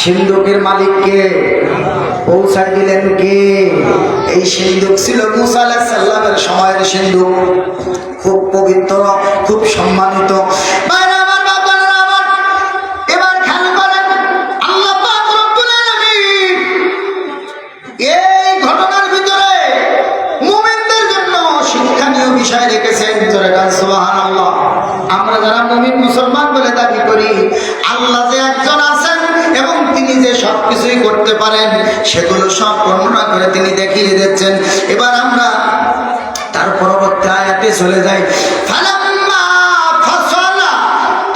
সিন্দুকের মালিক কে? পৌঁছায় দিলেন কে? এই সিন্দুক ছিল মুসা আলাইহিস সালামের সময়ের সিন্দুক, খুব পবিত্র, খুব সম্মানিত। বাইরে আমার বাবারা আমার, এবার খেয়াল করেন আল্লাহ পাক রব্বুল আলামিন এই ঘটনার ভিতরে মুমিনদের জন্য শিক্ষণীয় বিষয় রেখেছেন। জোরে গান সুবহানাল্লাহ। আমরা যারা মুমিন মুসলমান বলে দাবি করি, আল্লাহ যে একজন আছেন এবং তিনি যে সবকিছুই করতে পারেন সেগুলো সব বর্ণনা করে তিনি দেখিয়ে দিচ্ছেন। এবার আমরা তার পরবর্তী আয়াতে চলে যাই। ফালাম্মা ফাসালা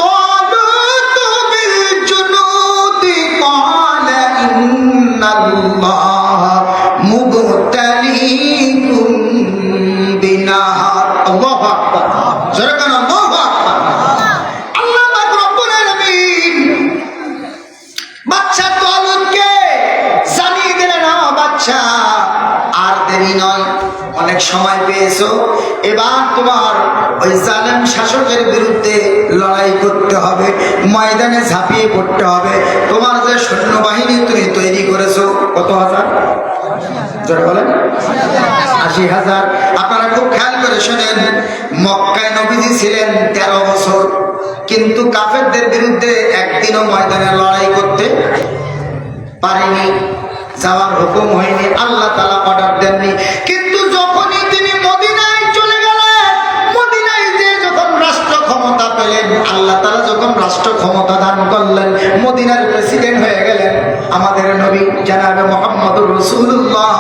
তালুতু বিল জুনুদি ক্বালা ইন্নাল্লাহা মুবতালিকুম বিনাহার। আল্লাহু আকবার। জোরে বলেন আল্লাহু আকবার। আল্লাহ পাক রব্বুল আলামিন বাদশা তালুতকে জানিয়ে দিলেন, বাদশা আর দেরি নয়, অনেক সময় পেয়েছো, এবার তোমার ওই জালেম শাসকের বিরুদ্ধে লড়াই করতে হবে, ময়দানে ঝাঁপিয়ে পড়তে হবে। তোমার যে সৈন্যবাহিনী তুমি তৈরি করেছো, কত হাজার? জোরে বলেন। ৮০,০০০। আপনারা খুব খেয়াল করে শোনেন, মক্কায় নবীজি ছিলেন ১৩ বছর, কিন্তু কাফেরদের বিরুদ্ধে একদিনও ময়দানে লড়াই করতে পারেনি, যাওয়ার হুকুম হয়নি, আল্লাহ তাআলা অর্ডার দেননি। কিন্তু যখনই তিনি মদিনায় চলে গেলেন, মদিনায় যে যখন রাষ্ট্র ক্ষমতা পেলেন, আল্লাহ তাআলা যখন রাষ্ট্র ক্ষমতা দান করলেন, মদিনার প্রেসিডেন্ট হয়ে গেলেন আমাদের নবী জনাবে মুহাম্মদুর রাসূলুল্লাহ,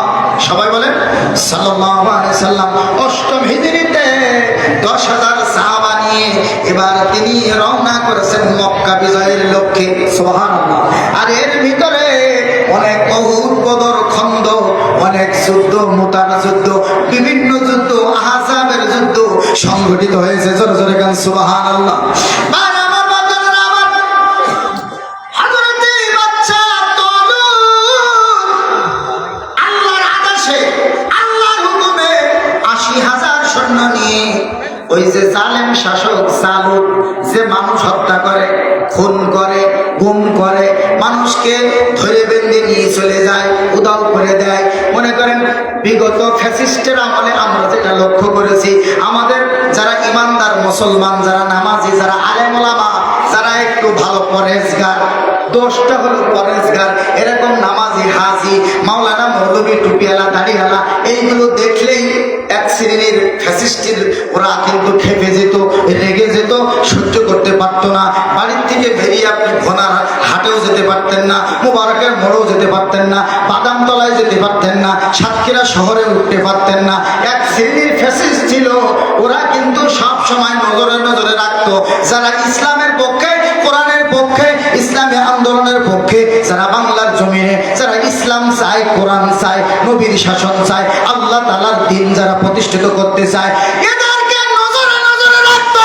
সবাই বলেন সাল্লাল্লাহু আলাইহি সাল্লাম। অষ্টম হিজরিতে ১০,০০০ সাহাবা নিয়ে এবার তিনি রওনা করেছেন মক্কা বিজয়ের লক্ষ্যে। সুবহানাল্লাহ। আর এর ভিতরে অনেক উহুদ, বদর, খন্দক, অনেক যুদ্ধ, মুতার যুদ্ধ, বিভিন্ন যুদ্ধ, আহজাবের যুদ্ধ সংঘটিত হয়েছে। জোরে জোরে গান সুবহানাল্লাহ। ওই যে জালেম শাসক তালুত, যে মানুষ হত্যা করে, খুন করে, গুম করে, মানুষকে ধরে বেঁধে নিয়ে চলে যায়, উধাও করে দেয়। মনে করেন বিগত ফ্যাসিস্টের আমলে আমরা যেটা লক্ষ্য করেছি, আমাদের যারা ইমানদার মুসলমান, যারা নামাজি, যারা আলেম ওলামা, যারা একটু ভালো পরেজগার, দোষটা হলো পরেজগার, এরকম নামাজি, হাজি, মাওলানা, মৌলবী, টুপিওয়ালা, দাড়িওয়ালা, এইগুলো দেখলেই এক শ্রেণীর ফ্যাসিস্টের ওরা কিন্তু খেপে যেত, রেগে যেত, সহ্য করতে পারতো না। বাড়ির থেকে বেরিয়ে আপনি ঘোনার হাটেও যেতে পারতেন না, মোবারকের মোড়েও যেতে পারতেন না, বাদামতলায় যেতে পারতেন না, সাতক্ষীরা শহরে উঠতে পারতেন না। এক শ্রেণীর ফ্যাসিস্ট ছিল, ওরা কিন্তু সব সময় নজরে নজরে রাখতো যারা ইসলামের পক্ষে, কোরআনের পক্ষে, ইসলামী আন্দোলনের পক্ষে, যারা বাংলার জমিনে যারা ইসলাম চায়, কোরআন চায়, নবীর শাসন চায়, আল্লাহ তাআলার দ্বীন যারা প্রতিষ্ঠিত করতে চায়, এদেরকে নজরে নজরে রাখতো।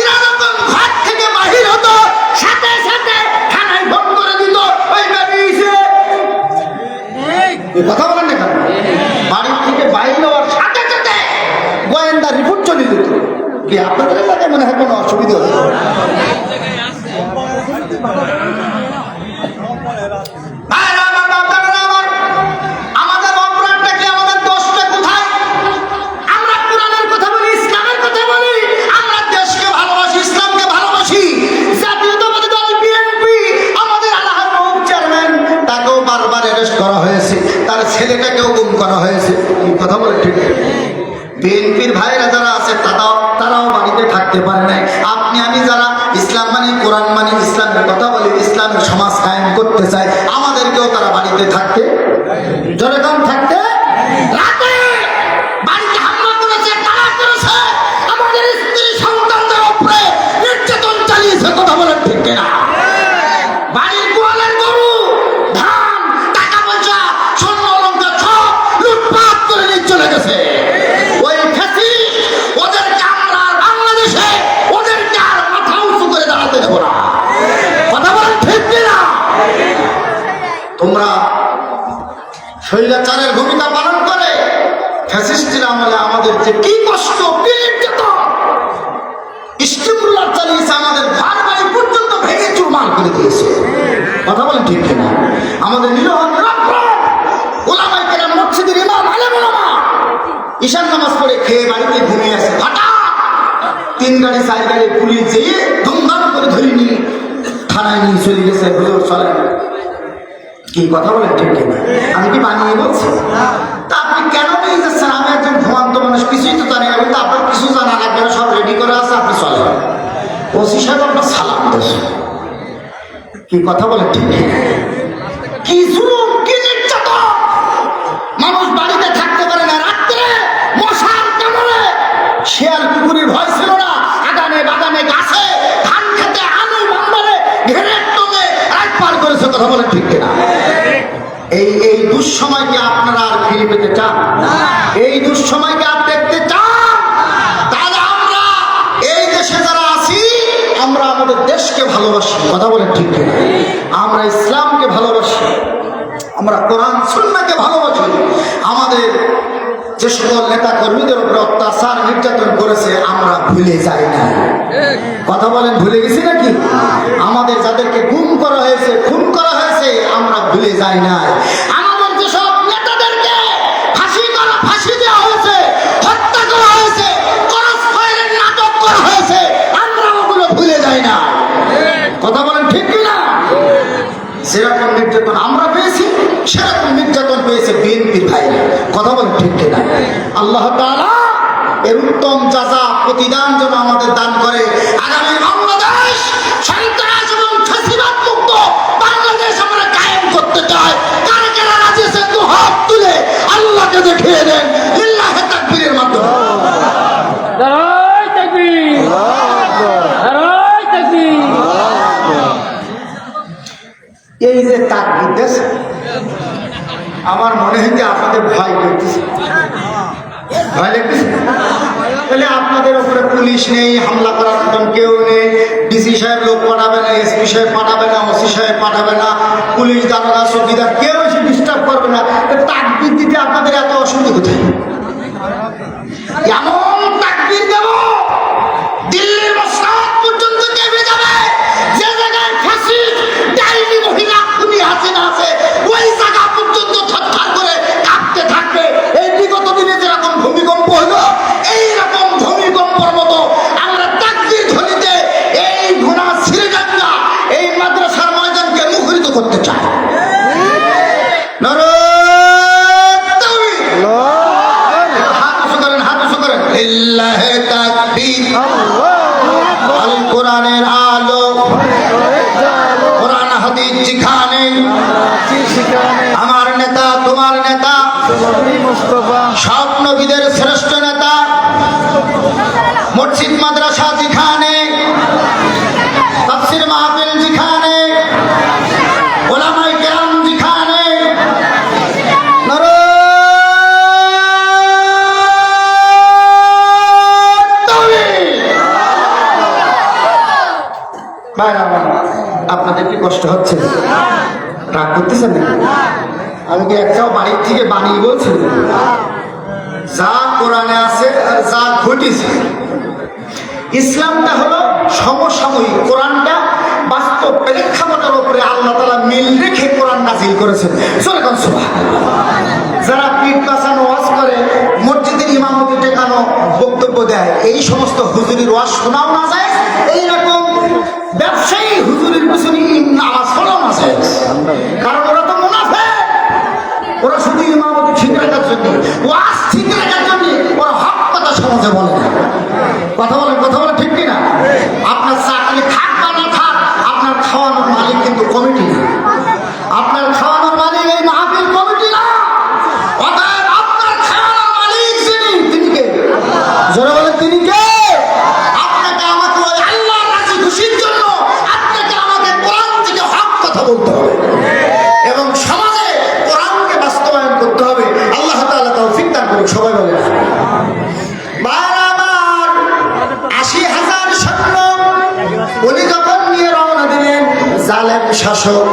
এরা যখন ঘর থেকে বাহির হতো সাথে সাথে থানায় ফোন করে দিত, ওই বেরিয়েছে। কথা বলেন না কেন? বাড়ির থেকে বাইরে হওয়ার সাথে সাথে গোয়েন্দা রিপোর্ট চলে যেত। কি আপনাদের এলাকায় মনে হয় কোনো অসুবিধা হচ্ছে? আমাদের অপরাধটা কি? আমাদের দোষটা কোথায়? আমরা কোরআনের কথা বলি, ইসলামের কথা বলি, আমরা দেশকে ভালোবাসি, ইসলামকে ভালোবাসি। জাতীয়তাবাদী দল বিএনপি, আমাদের আল্লাহর রব চেয়ারম্যান, তাকেও বারবার অ্যারেস্ট করা হয়েছে, তার ছেলেটাকেও গুম করা হয়েছে। কথা বলে ঠিক? বিএনপির ভাইরা যারা আছে তারাও বাড়িতে থাকতে পারে নাই। আপনি আমি যারা ইসলাম মানে, কোরআন মানে, ইসলামের কথা বলি, ইসলামের সমাজ কায়েম করতে চাই, আমাদেরকেও তারা বাড়িতে থাকতে, জনগণ থাকতে, রাতে বাড়িতে হামলা করেছে, তারা করেছে, আমাদের স্ত্রী সন্তানদের উপরে নির্যাতন চালিয়েছে। কথা বলেন ঠিক কিনা? বাড়ির গোয়ালের গরু, ধান, টাকা পয়সা, স্বর্ণ অলংকার সব লুটপাট করে নিয়ে চলে গেছে। ওই ফ্যাসিস্ট ওদেরকে আমরা বাংলাদেশে ওদেরকে আর মাথা উঁচু করে দাঁড়াতে দেবো না। কথা বলেন ঠিক কিনা? তোমরা স্বৈরাচারের ভূমিকা পালন করে ফ্যাসিস্টের আমলে আমাদের যে কি কষ্ট, কি নির্যাতন, ইস্টিমুলার চালিয়েছে, আমাদের ঘর বাড়ি পর্যন্ত ভেঙে চুরমার করে দিয়েছে। কথা বলেন ঠিক কিনা? আমাদের নিরহন ওলামায়ে কেরাম, মসজিদের ইমাম, আলেম ওলামা ঈশান নামাজ পড়ে খেয়ে বাড়িতে ঘুমিয়ে আছে, হঠাৎ 3 গাড়ি 4 গাড়ি পুলিশ যেয়ে ধুমধাম করে ধরে নিয়ে থানায় নিয়ে চলে গেছে। হুজুর চলেন। কি কথা বলেন ঠিক কিনা? আমি কি বানিয়ে বলছি? তা আপনি কেন নিয়ে যাচ্ছেন? আমি একজন ঘুমান্ত মানুষ, কিছুই তো জানি না, কিন্তু আপনার কিছু জানা লাগবে না, সব রেডি করে আছে, আপনি চলেন। ওসি সাহেব আপনার সালাম দেশ। কি কথা বলেন ঠিক কিনা? কি জুলুম, কি নির্যাতন! মানুষ বাড়িতে থাকতে পারে না, রাত্রে মশার কামড়ে, শিয়াল কুকুরের ভয় ছিল না, আগানে বাগানে গাছে ধান খেতে আলু ভান্ডারে ঘেরের টঙে রাত পার করেছে। কথা বলেন ঠিক কিনা? এই দুঃসময়কে আপনারা আর ফিরে পেতে চান? এই দুঃসময়কে আর দেখতে চান? তাহলে আমরা এই দেশে যারা আছি, আমরা আমাদের দেশকে ভালোবাসি। কথা বলেন ঠিক কিনা? আমরা ইসলামকে ভালোবাসি, আমরা কোরআন সুন্নাহকে ভালোবাসি। আমাদের যে সকল নেতা কর্মীদের উপরে অত্যাচার নির্যাতন করেছে আমরা ভুলে যাই না। কথা বলেন, ভুলে গেছি নাকি? আমাদের যাদেরকে গুম করা হয়েছে, খুন করা হয়েছে, আমরা ভুলে যাই না। আমাদের যেসব নেতাদেরকে ফাঁসি দেওয়া হয়েছে, হত্যা করা হয়েছে, ক্রস ফায়ারের নাটক করা হয়েছে, আমরা ওগুলো ভুলে যাই না। কথা বলেন ঠিক কিনা? যেরকম নির্যাতন আমরা পেয়েছি, সেরকম নির্যাতন পেয়েছে বিএনপির ভাইরা। কথা বলেন ঠিক কিনা? আল্লাহ তাআলা এর উত্তম যাজা প্রতিদান যেন আমাদের দান করে। আগামী বাংলাদেশ সন্ত্রাস এবং ফ্যাসিবাদ মুক্ত বাংলাদেশ আমরা কায়েম করতে চাই। কারা কারা রাজি আছেন তো হাত তুলে আল্লাহকে দেখিয়ে দেন লিল্লাহি তাকবীরের মাধ্যমে। নারায়ে তাকবীর, নারায়ে তাকবীর। এই যে তাকবীর দেশ, আমার মনে হয় যে আপনাদের ভয় লাগতেছে, ভয় লাগতেছে। তাহলে আপনাদের উপরে পুলিশ নেই, হামলা করার মতন কেউ নেই, ডিসি সাহেব লোক পাঠাবে না, এসপি সাহেব পাঠাবে না, ওসি সাহেব পাঠাবে না, পুলিশ দারোগা চৌকিদার কেউ এসে ডিস্টার্ব করবে না। তাকবীর দিতে আপনাদের এত অসুবিধা কোথায়? এমন তাকবীর দেব দিল্লির মসনদ পর্যন্ত কেঁপে যাবে। যে জায়গায় ফ্যাসিস্ট ডাইনি মহিলা খুনি হাসিনা আছে, ওই জায়গা পর্যন্ত থরথর করে কাঁপতে থাকবে। এই বিগত দিনে যেরকম ভূমিকম্প হলো, এইরকম ভূমিকম্পর মতো আমরা তাকবীর ধ্বনিতে এই ঘোড়া সিরিডাঙ্গা, এই মাদ্রাসার ময়দানকে মুখরিত করতে চাই। নারায়ে তাকবীর, হাত উঁচু করেন, হাত উঁচু করেন। নবীদের শ্রেষ্ঠ নেতা, মসজিদ মাদ্রাসা যেখানে, তাফসীর মাহফিল যেখানে, উলামায়ে কেরাম যেখানে, আপনাদের কি কষ্ট হচ্ছে? রাগ করতেছেন না? আমি কি একটাও বাড়ির থেকে বানিয়ে বলছি? যা কোরআনে আছে আর যা ঘটেছে, ইসলামটা হলো সমসাময়িক। কোরআনটা বাস্তব প্রেক্ষাপটের উপরে আল্লাহ তাআলা মিল রেখে কোরআন নাযিল করেছেন। সুবহানাল্লাহ সুবহানাল্লাহ। যারা পিঠ বাঁচানো ওয়াজ করে, মসজিদের ইমামতি টেকানো বক্তব্য দেয়, এই সমস্ত হুজুরের ওয়াজ শোনাও না যায়, এইরকম ব্যবসায়ী হুজুরের পিছনে নামাজ পড়াও না যায়, কারণ ওরা তো মুনাফিক। ওরা শুধু ইমামতি ঠিক রাখার জন্য, ওয়াজ ঠিক রাখার জন্য ওরা হক কথা সমাজে বলে না। কথা বলে ঠিক কিনা? আপনার চাকরি থাক বা না থাক, আপনার খাওয়ানোর মালিক কিন্তু কমিটি না। আপনার খাওয়ানোর মালিক এই মাহফিল কমিটি না। অতএব আপনার খাওয়ানোর মালিক যিনি, তিনি কে? জোরে বলে তিনি কে? আপনাকে আমাকে ওই আল্লাহর রাজি খুশির জন্য আপনাকে আমাকে কোরআন থেকে হক কথা বলতে হবে এবং সমাজে কোরআনকে বাস্তবায়ন করতে হবে। আল্লাহ তাআলা তৌফিক দান করুন। সবাই বলে আমার ৮০,০০০ সৈন্য উনি যখন নিয়ে রওনা দিলেন, জালেম শাসক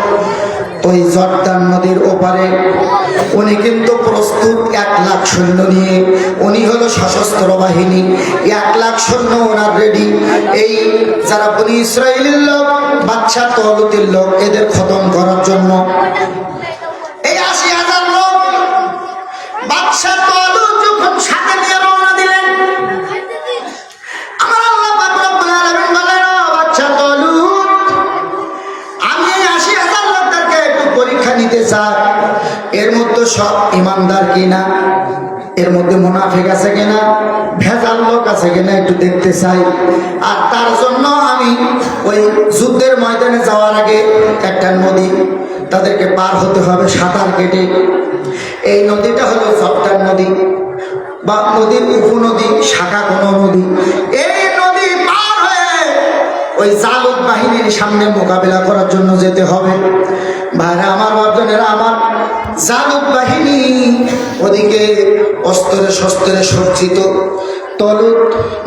ওই জর্দান নদীর ওপারে, উনি কিন্তু প্রস্তুত ১,০০,০০০ সৈন্য নিয়ে। উনি হলো সশস্ত্র বাহিনী, ১,০০,০০০ সৈন্য ওনার রেডি। এই যারা বনি ইসরাইলের লোক, বাদশা তলুতের লোক, এদের খতম করার জন্য এই ৮০,০০০ লোক বাদশা তলুত যখন সাথে নিয়ে রওনা দিলেন, আমার আল্লাহ পাক রব্বুল আলামিন বলেন, বাদশা তলুত, আমি ৮০,০০০ লোকদেরকে একটু পরীক্ষা নিতে চাই, এর মধ্যে সব ইমানদার কিনা, এর মধ্যে মুনাফিক আছে কিনা, ভেজাল লোক আছে কিনা একটু দেখতে চাই। আর তার জন্য আমি ওই যুদ্ধের ময়দানে যাওয়ার আগে একটা নদী তাদেরকে পার হতে হবে সাঁতার কেটে। এই নদীটা হলো জর্দান নদী বা নদীর উপনদী, শাখা কোনো নদী। এই নদী পার হয়ে ওই জালুত বাহিনীর সামনে মোকাবেলা করার জন্য যেতে হবে। ভাইরা আমার, বাপজনেরা আমার, জালুত বাহিনী ওদিকে অস্ত্রে শস্ত্রে সজ্জিত। তলুত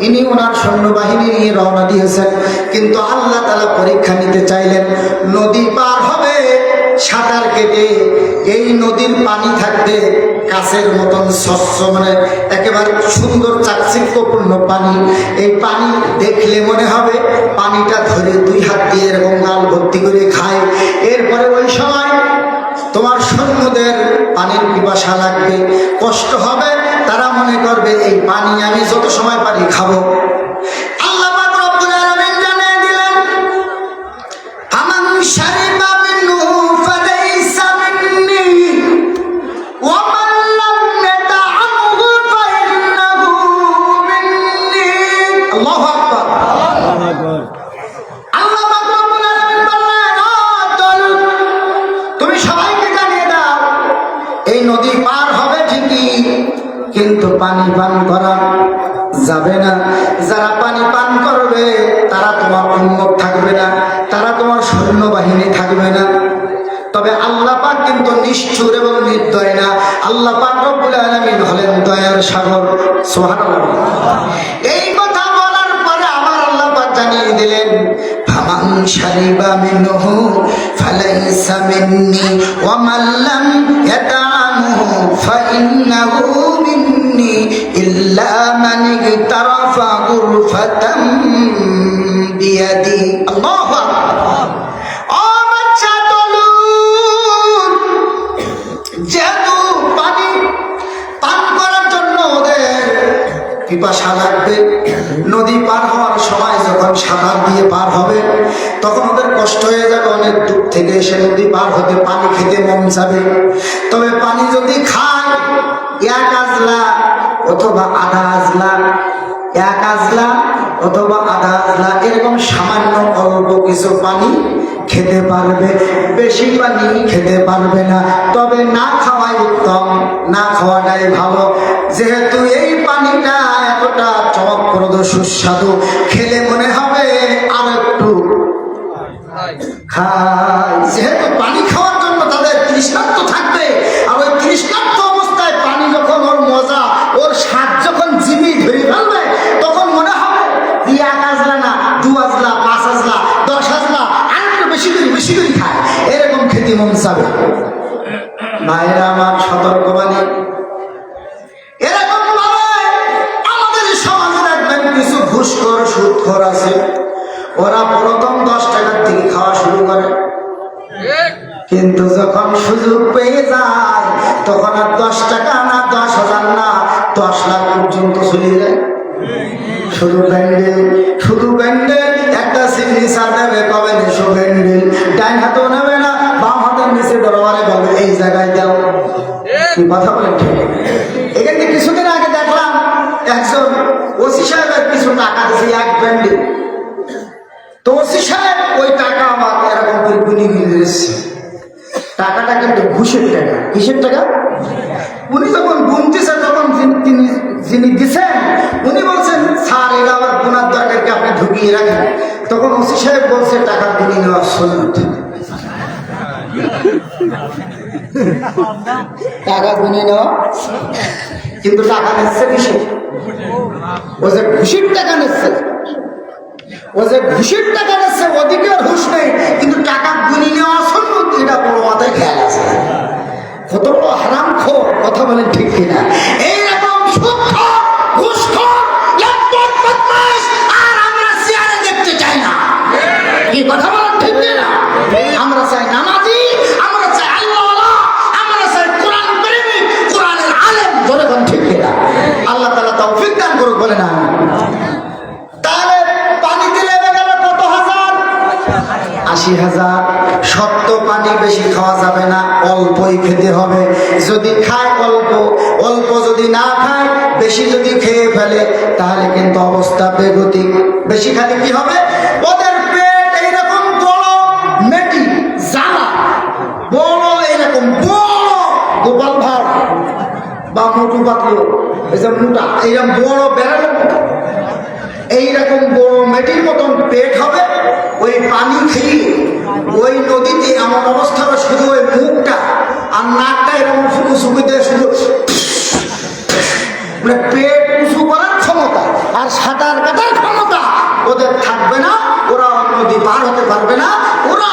ইনি ওনার সৈন্যবাহিনী নিয়ে রওনা দিয়েছেন, কিন্তু আল্লাহ তাআলা পরীক্ষা নিতে চাইলেন। নদী পার হবে সাঁতার কেটে, এই নদীর পানি থাকবে কাছের মতন স্বচ্ছ, মানে একেবারে সুন্দর চাকচিক্যপূর্ণ পানি। এই পানি দেখলে মনে হবে পানিটা ধরে ২ হাত দিয়ে এরকম গাল ভর্তি করে খায়। এরপরে ওই সময় তোমার সৈন্যদের পানির পিপাসা লাগবে, কষ্ট হবে, তারা মনে করবে এই পানি আমি যত সময় পারি খাবো। আল্লাহ পাক রব্বুল আলামিন জানিয়ে দিলেন, আমান শারিবা মিনহু ফালাইসা মিন্নি ওয়া মান লাম ইয়াতআমহু ফাইন্নাহু মিন্নি। আল্লাহু আকবার। আল্লাহ পাক রব্বুল আলামিন বললেন, তলুত, তুমি সবাইকে জানিয়ে দাও, এই নদী পার হবে ঠিকই, কিন্তু পানি পান করা যাবে না। যারা পানি পান করবে তারা তোমার উম্মত থাকবে না, তারা তোমার সৈন্যবাহিনী থাকবে না। তবে আল্লাহ পাক কিন্তু নিষ্ঠুর এবং নির্দয় না। আল্লাহ পাক রব্বুল আলামিন হলেন দয়ার সাগর। সুবহানাল্লাহ। এই কথা বলার পরে আমার আল্লাহ পাক জানিয়ে দিলেন, ফামান শারিবা মিনহু ফালাইসা মিন্নি ওয়া মান লাম ইয়াতআমহু ফাইন্নাহু মিন্নি ইল্লা মান ইগতারাফা গুরফাতাম বিয়াদি। আল্লাহু আকবার। ও বাচ্চা তলুত, যেহেতু পানি পান করার জন্য ওদের পিপাসা লাগবে, নদী পার হওয়ার সময় যখন সাঁতার দিয়ে পার হবে তখন ওদের কষ্ট হয়ে যাবে, অনেক দূর থেকে এসে নদী পার হতে পানি খেতে মন যাবে। তবে পানি যদি খায় ১ আজলা অথবা আধা আজলা, ১ আজলা অথবা আধা আজলা, এরকম সামান্য অল্প কিছু পানি খেতে পারবে, বেশি পানি খেতে পারবে না। তবে না খাওয়াই উত্তম, না খাওয়াটাই ভালো। যেহেতু এই পানিটা এতটা চমকপ্রদ সুস্বাদু, খেলে মনে হবে আর একটু খাই। যেহেতু পানি খাওয়ার জন্য তাদের তৃষ্ণার্ত থাকবে, আর ওই তৃষ্ণার্ত অবস্থায় পানি যখন ওর মজা, ওর স্বাদ যখন জিভে ধরে ফেলবে, তখন মনে হবে যে 1 আজলা না 2 আজলা 5 আজলা 10 আজলা আর একটু বেশি করে খায়, এরকম খেতে মন চাবে। ভাইরা আমার, সতর্কবাণী। এরকম ভাবে আমাদের সমাজে দেখবেন কিছু ঘুষখোর সুদখোর আছে, ওরা প্রথম 10 টাকার থেকে খাওয়া শুরু করে, কিন্তু যখন সুযোগ পেয়ে যায় তখন আর 10 টাকা না 10,000 না 10 লাখ পর্যন্ত চলে যায়। শুধু ব্যান্ডেল একটা সিগনেচার দেবে, কবে নিশো ব্যান্ডেল, ডাইন হাতেও নেবে না, বাম হাতের নিচে দরবারে বলবে এই জায়গায় দাও। কি কথা বলেন ঠিক? এখানে কিছুদিন আগে দেখলাম একজন ওসি সাহেবের কিছু টাকা দিয়েছে 1 ব্যান্ডেল। তো ওসি সাহেব ওই টাকা আমার এরকম করে গুনি দিয়েছে। টাকাটা কিন্তু ঘুষের টাকা। কিসের টাকা? উনি যখন গুনতেছে, তখন যিনি দিচ্ছেন উনি বলছেন, স্যার এটা আবার গুনার দরকারকে আপনি ঢুকিয়ে রাখেন। তখন ওসি সাহেব বলছে, টাকা গুনি নেওয়া সুন্নাত। টাকা গুনি নেওয়া, কিন্তু টাকা নিচ্ছে কিসে? ও যে ঘুষির টাকা নিচ্ছে, ওদিকে আর হুঁশ নেই, কিন্তু টাকা গুনি নেওয়া সুন্নাত, এটা বড় মাথায় খেয়াল আছে। কত বড় হারামখোর, কথা বলেন ঠিক কিনা? এইরকম সুদখোর, ঘুষখোর, লম্পট, বদমাশ আর আমরা চেয়ারে দেখতে চাই না। কি কথা বলেন ঠিক কিনা? আমরা চাই নামাজি, আমরা চাই আল্লাহওয়ালা, আমরা চাই কোরআন প্রেমিক, কোরআনের আলেম। ধরে বলেন ঠিক কিনা? আল্লাহ তাআলা তৌফিক দান করুক, বলে না। তাহলে পানি দিলে গেল কত হাজার? 80,000। সত্য পানি বেশি খাওয়া যাবে না, অল্পই খেতে হবে। যদি খায় অল্প, যদি না খায় বেশি, যদি খেয়ে ফেলে তাহলে কিন্তু অবস্থা বেগতিক। বেশি খালি কি হবে? ওদের পেট এইরকম বড় মেটি জ্বালা, বড় এইরকম বড় গোপাল ভাড় বা মোটু পাতলু, এই যে মোটা, এইরকম বড় বেড়ালের মতো, এইরকম বড় মেটির মতন পেট হবে। ওই পানি খেয়ে ওই নদীতে এমন অবস্থা হবে, শুধু ওই মুখটা আর নাকটা এরকম শুকুতে শুধু পেট উঁচু করার ক্ষমতা আর সাঁতার কাটার ক্ষমতা ওদের থাকবে না। ওরা নদী পার হতে পারবে না, ওরা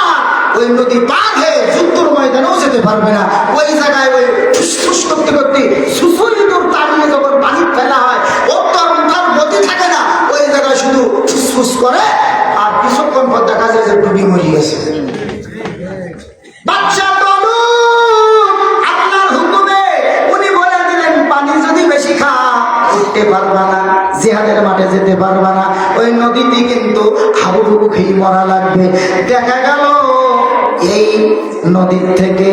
ওই নদী পার হয়ে যুদ্ধর ময়দানেও যেতে পারবে না। ওই জায়গায় ওই ফুসফুস করতে করতে সুসুলিদুর তাড়িয়ে যখন পানি ফেলা হয়, ওর তো তার গতি থাকে না, ওই জায়গায় শুধু ফুসফুস করে, আর কিছুক্ষণ পর দেখা যায় যে ডুবি মরি গেছে। বাচ্চা আপনার হুকুমে উনি বলে দিলেন, পানি যদি বেশি খা উঠতে পারবা না, জিহাদের মাঠে যেতে পারবা না, ওই নদীতে কিন্তু হাবুডুবু খেয়ে মরা লাগবে। দেখা গেল এই নদীর থেকে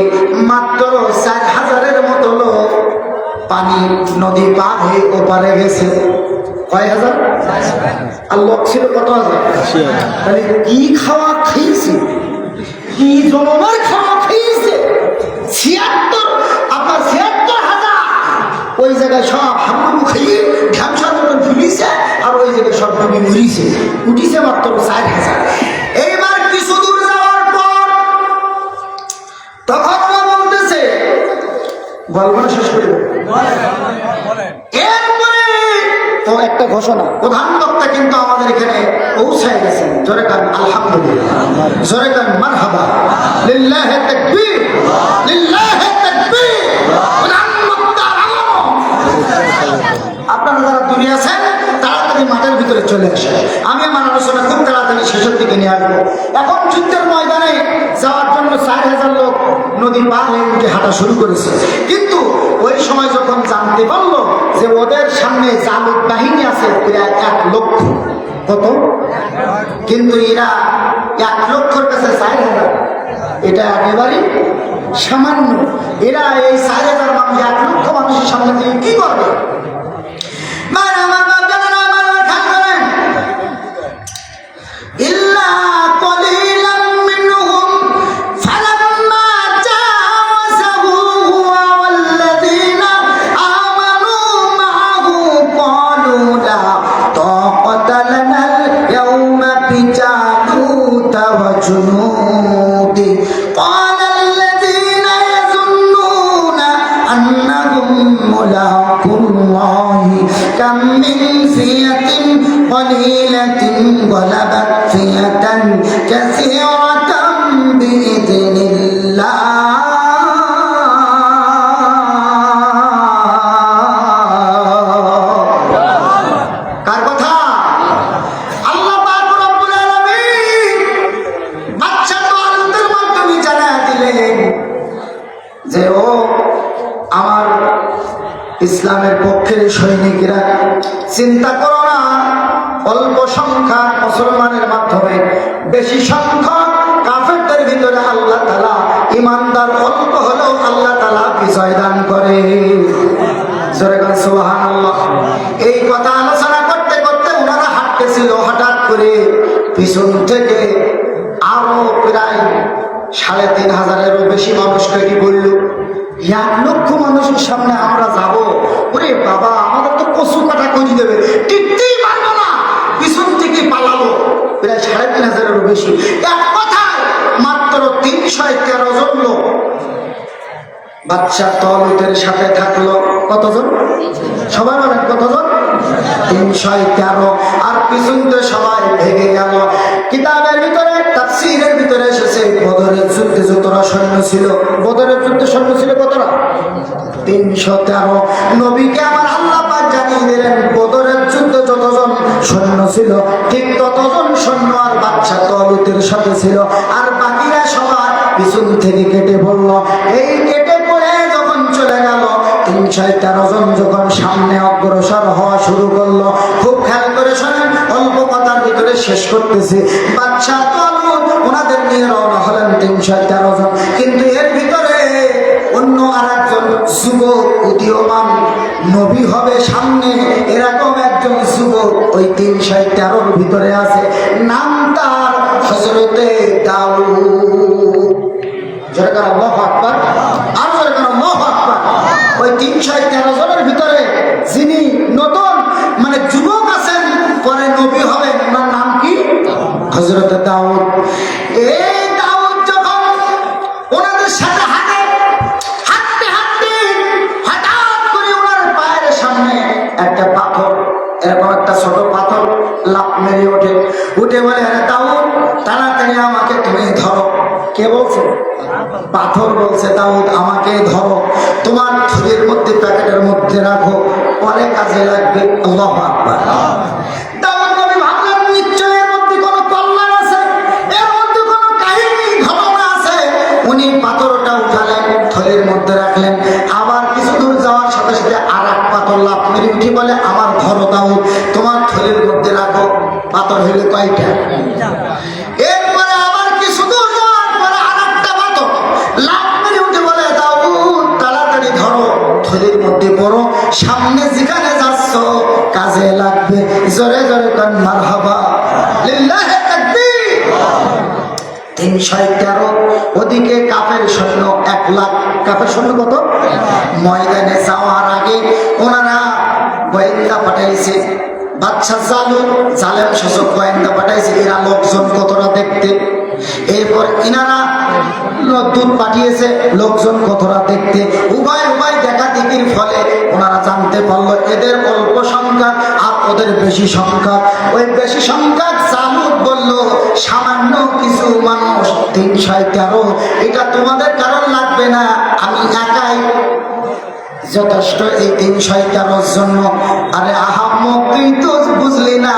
মাত্র 4,000-এর মতো লোক পানি নদী পার হয়ে ওপারে গেছে। কয় হাজার? আর লোক ছিল কত হাজার? তাহলে কি খাওয়া খেয়েছে, কি জনমের খাওয়া খেয়েছে? 76,000 ওই জায়গায় সব হাবুডুবু খেয়ে ঢ্যামসার মতন ঝুলিছে, আর ওই জায়গায় সব ডুবি মরিছে। উঠিছে মাত্র 4,000। এইবার কিছু দূর যাওয়ার পর তখন ওরা বলতেছে, গল্পটা শেষ করে এরপরে তো একটা ঘোষণা, প্রধান বক্তা কিন্তু আমাদের এখানে পৌঁছায় গেছেন। জোরে কান আলহামদুলিল্লাহ, জোরে কান মারহাবা, লিল্লাহি তাকবীর, লিল্লাহি তাকবীর। প্রধান বক্তার আগমন। আপনারা যারা দূরে আছেন তাড়াতাড়ি মাঠের ভিতরে চলে আসে। আমি আমার আলোচনা খুব তাড়াতাড়ি শেষের দিকে নিয়ে আসবো। এখন যুদ্ধের ময়দানে যাওয়ার জন্য 4,000 লোক নদী পার হয়ে উঠে হাঁটা শুরু করেছে। কিন্তু ওই সময় যখন জানতে পারলো যে ওদের সামনে জালুক বাহিনী আছে প্রায় 1 লক্ষ। কত? কিন্তু এরা 1 লক্ষর কাছে 4,000, এটা একেবারে সামান্য। এরা এই 4,000 মানুষ 1 লক্ষ মানুষের সামনে দিয়ে কি করবে? ইল্লা কলিলাম মিনহুম وطالوت وجنوده قال الذين يظنون أنهم ملاقو الله كم من فئة قليلة غلبت فئة كثيرة بإذن الله ইসলামের পক্ষের সৈনিকরা, চিন্তা করো না, অল্প সংখ্যক মুসলমানের মাধ্যমে বেশি সংখ্যক কাফেরদের ভিতরে আল্লাহ তাআলা ঈমানদার অল্প হলেও আল্লাহ তাআলা বিজয় দান করে। জোরে বলেন সুবহানাল্লাহ। এই কথা আলোচনা করতে করতে ওনারা হাঁটতেছিল, হঠাৎ করে পিছন থেকে আরো প্রায় 3500-এরও বেশি মানুষকে কি বলল, 1 লক্ষ মানুষের সামনে আমরা যাব, ওরে বাবা আমাদের তো কচু কাটা করে দেবে, টিকতেই পারবো না, পিছন থেকে পালালো প্রায় 3500-এরও বেশি। এক কথায় মাত্র 313 জন লোক বাচ্চা তলুতের সাথে থাকলো। কতজন? সবাই বলেন কতজন? 313। আর পিছন তো সবাই ভেঙে গেল। কিতাবের ভিতরে তাফসীরের ভিতরে এসেছে বদরের যুদ্ধে যতটা সৈন্য ছিল, বদরের যুদ্ধে সৈন্য ছিল কতটা? 313। নবীকে আমার আল্লাহ পাক জানিয়ে দিলেন বদরের যুদ্ধে যতজন সৈন্য ছিল ঠিক ততজন সৈন্য আর বাচ্চা তলুতের সাথে ছিল। আর বাকিরা সবাই পিছন থেকে কেটে পড়ল। এই কেটে পড়ে যখন চলে গেল 313 জন যখন সামনে অগ্রসর হওয়া শুরু করলো, খুব খেয়াল করে শোনেন, অল্প কথার ভিতরে শেষ করতেছে। বাচ্চা তালুত ওনাদের নিয়ে রওনা হলেন 313 জন, কিন্তু এর ভিতরে অন্য আরেকজন যুবক উদীয়মান নবী হবে সামনে, এরকম একজন যুবক ওই 313-র ভিতরে আছে, নাম তার হযরতে দাউদ। যেরকম আল্লাহু আকবার, আর যেরকম আল্লাহু আকবার। ওই 313 জনের ভিতরে যিনি নতুন মানে যুবক আছেন, পরে নবী হবেন, ওনার নাম কি? হযরতে দাউদ। এই দাউদ যখন ওনাদের সাথে হাঁটতে হঠাৎ করে ওনার পায়ের সামনে একটা পাথর, এরকম একটা ছোট পাথর লাফ মেরে উঠে বলে, আরে দাউদ তাড়াতাড়ি আমাকে তুমি ধরো। কে বলছে? পাথর বলছে, দাউদ আমাকে ধরো, তোমার থলির মধ্যে প্যাকেটের মধ্যে রাখো, পরে কাজে লাগবে। আল্লাহু আকবার। দাউদ নবী ভাবলেন নিশ্চয় এর মধ্যে কোনো কল্যাণ আছে, এর মধ্যে কোনো কাহিনী ঘটনা আছে। উনি পাথরটা উঠালেন, থলির মধ্যে রাখলেন, আবার কিছু দূর যাওয়ার সাথে সাথে আর এক পাথর লাফ মেরে উঠে বলে, আমার ধরো দাউদ, তোমার থলির মধ্যে রাখো। পাথর হইলে কয়টা? এরপরে আবার কিছু দূর যাওয়ার পরে আর একটা পাথর লাফ মেরে উঠে বলে, দাউদ তাড়াতাড়ি ধরো, থলির মধ্যে পড়ো, সামনে যেখানে যাচ্ছ কাজে লাগবে। জোরে জোরে কান মারহাবা, লিল্লাহি তাকবীর। 313। ওদিকে কাফের সৈন্য 1 লাখ। কাফের সৈন্য কত? ময়দানে যাওয়ার আগে ওনারা গোয়েন্দা পাঠাইছে, বাদশা জালেম শাসক গোয়েন্দা পাঠাইছে, এরা লোকজন কতটা দেখতে। এরপর ইনারা দূত পাঠিয়েছে লোকজন কতটা দেখতে। উভয় দেখা দেখির ফলে ওনারা জানতে পারলো এদের অল্প সংখ্যা আর ওদের বেশি সংখ্যা। ওই বেশি সংখ্যা জালুত বলল, সামান্য কিছু মানুষ 313, এটা তোমাদের কারণ লাগবে না, আমি একাই যথেষ্ট এই 313 জন্য। আরে আহাম্মক, তুই তো বুঝলি না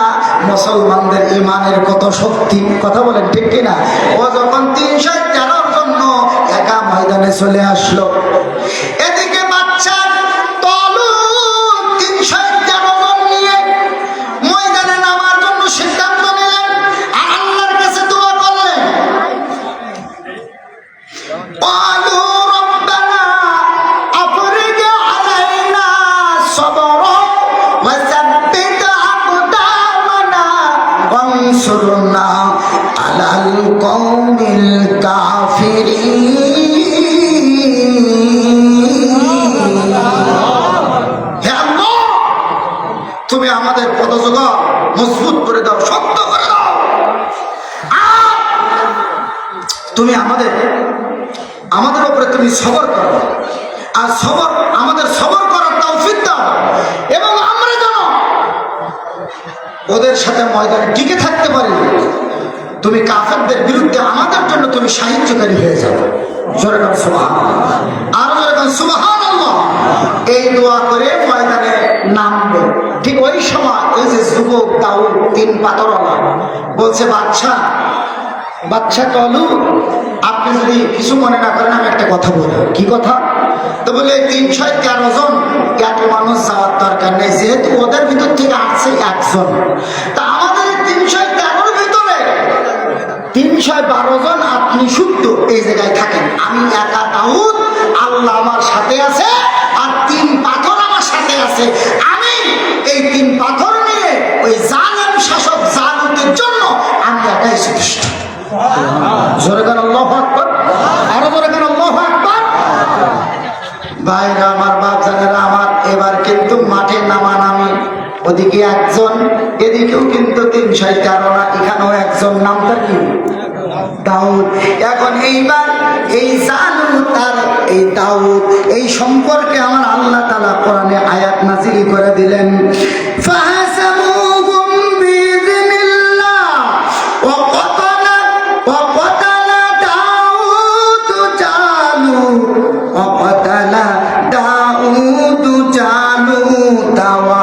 মুসলমানদের ইমানের কত শক্তি। কথা বলেন ঠিক কিনা? ও যখন 313 জন্য একা ময়দানে চলে আসলো, এদিকে বাচ্চা তালুত 313 জন নিয়ে ময়দানে নামার জন্য সিদ্ধান্ত নিলেন আর আল্লাহর কাছে দোয়া করলেন। وانصرنا على القوم الكافرين। হে আল্লাহ, তুমি আমাদের পদযোগা মজবুত করে দাও, শক্ত করে দাও। আর তুমি আমাদের উপরে তুমি সবর করো, আর আমাদের সবর করার তৌফিক দাও, এবং আমরা যেন ওদের সাথে ময়দানে টিকে থাকতে পারি। তুমি কাফেরদের বিরুদ্ধে আমাদের জন্য তুমি সাহায্যকারী হয়ে যাও। জোরে বলো সুবহানাল্লাহ, আর জোরে বলো সুবহানাল্লাহ। এই দোয়া করে ময়দানে নামবে। ঠিক ওই সময় ওই যে যুবক দাউদ 3 পাথরওয়ালা বলছে, বাদশা কলু, আপনি যদি কিছু মনে না করেন আমি একটা কথা বলবো। কি কথা? তো বলে 313 জন, এত মানুষ যাওয়ার দরকার নেই, যেহেতু ওদের ভিতর থেকে আসছে একজন, তা আমাদের 313 ভিতরে 312 জন আপনি শুদ্ধ এই জায়গায় থাকেন। আমি একা দাউদ, আল্লাহ আমার সাথে আছে, আর 3 পাথর আমার সাথে আছে। আমি এই 3 পাথর নিয়ে ওই জালেম শাসক জালুতের জন্য আমি একাই যথেষ্ট। জোরে গান আল্লাহু আকবার, আরো জোরে গান আল্লাহু আকবার। ভাইরা আমার, বাপ জানেরা আমার, এবার কিন্তু মাঠে নামানামি, ওদিকে একজন, এদিকেও কিন্তু 313 না, এখানেও একজন, নামটা কি? দাউদ। এখন এইবার এই জালুত আর এই দাউদ এই সম্পর্কে আমার আল্লাহ তাআলা কোরআনে আয়াত নাযিল করে দিলেন, ফাহাসাবুহুম বিইذنিল্লাহ ওয়া ক্বাতালা দাউদ জালুত ওয়া ক্বাতালা দাউদ জালুত ওয়া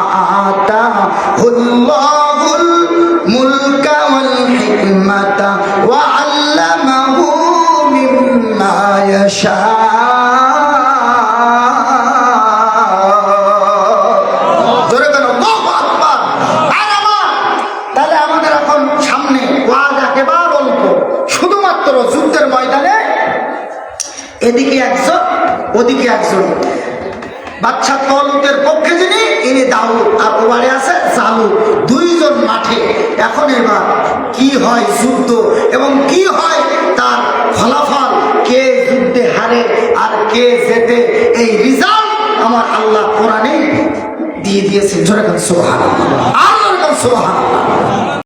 আতাহুল্লাহুল মুলকা ওয়াল হিকমাতা ওয়া আল্লামাহু মিম্মা ইয়াশা। জোরে বলো আল্লাহু আকবার। তাহলে আমাদের এখন সামনে ওয়াজ একেবারে অল্প, শুধুমাত্র যুদ্ধের ময়দানে এদিকে একজন ওদিকে একজন। বাদশা তলুতের পক্ষে যিনি, ইনি দাউদ, আর ওবারে আছে জালুত, 2 জন মাঠে। এখন এবার কি হয় যুদ্ধ, এবং কি হয় তার ফলাফল, কে যুদ্ধে হারে আর কে জেতে, এই রিজাল্ট আমার আল্লাহ কোরআনে দিয়ে দিয়েছে। জোরে বলেন সুবহানাল্লাহ, আর জোরে বলেন সুবহানাল্লাহ।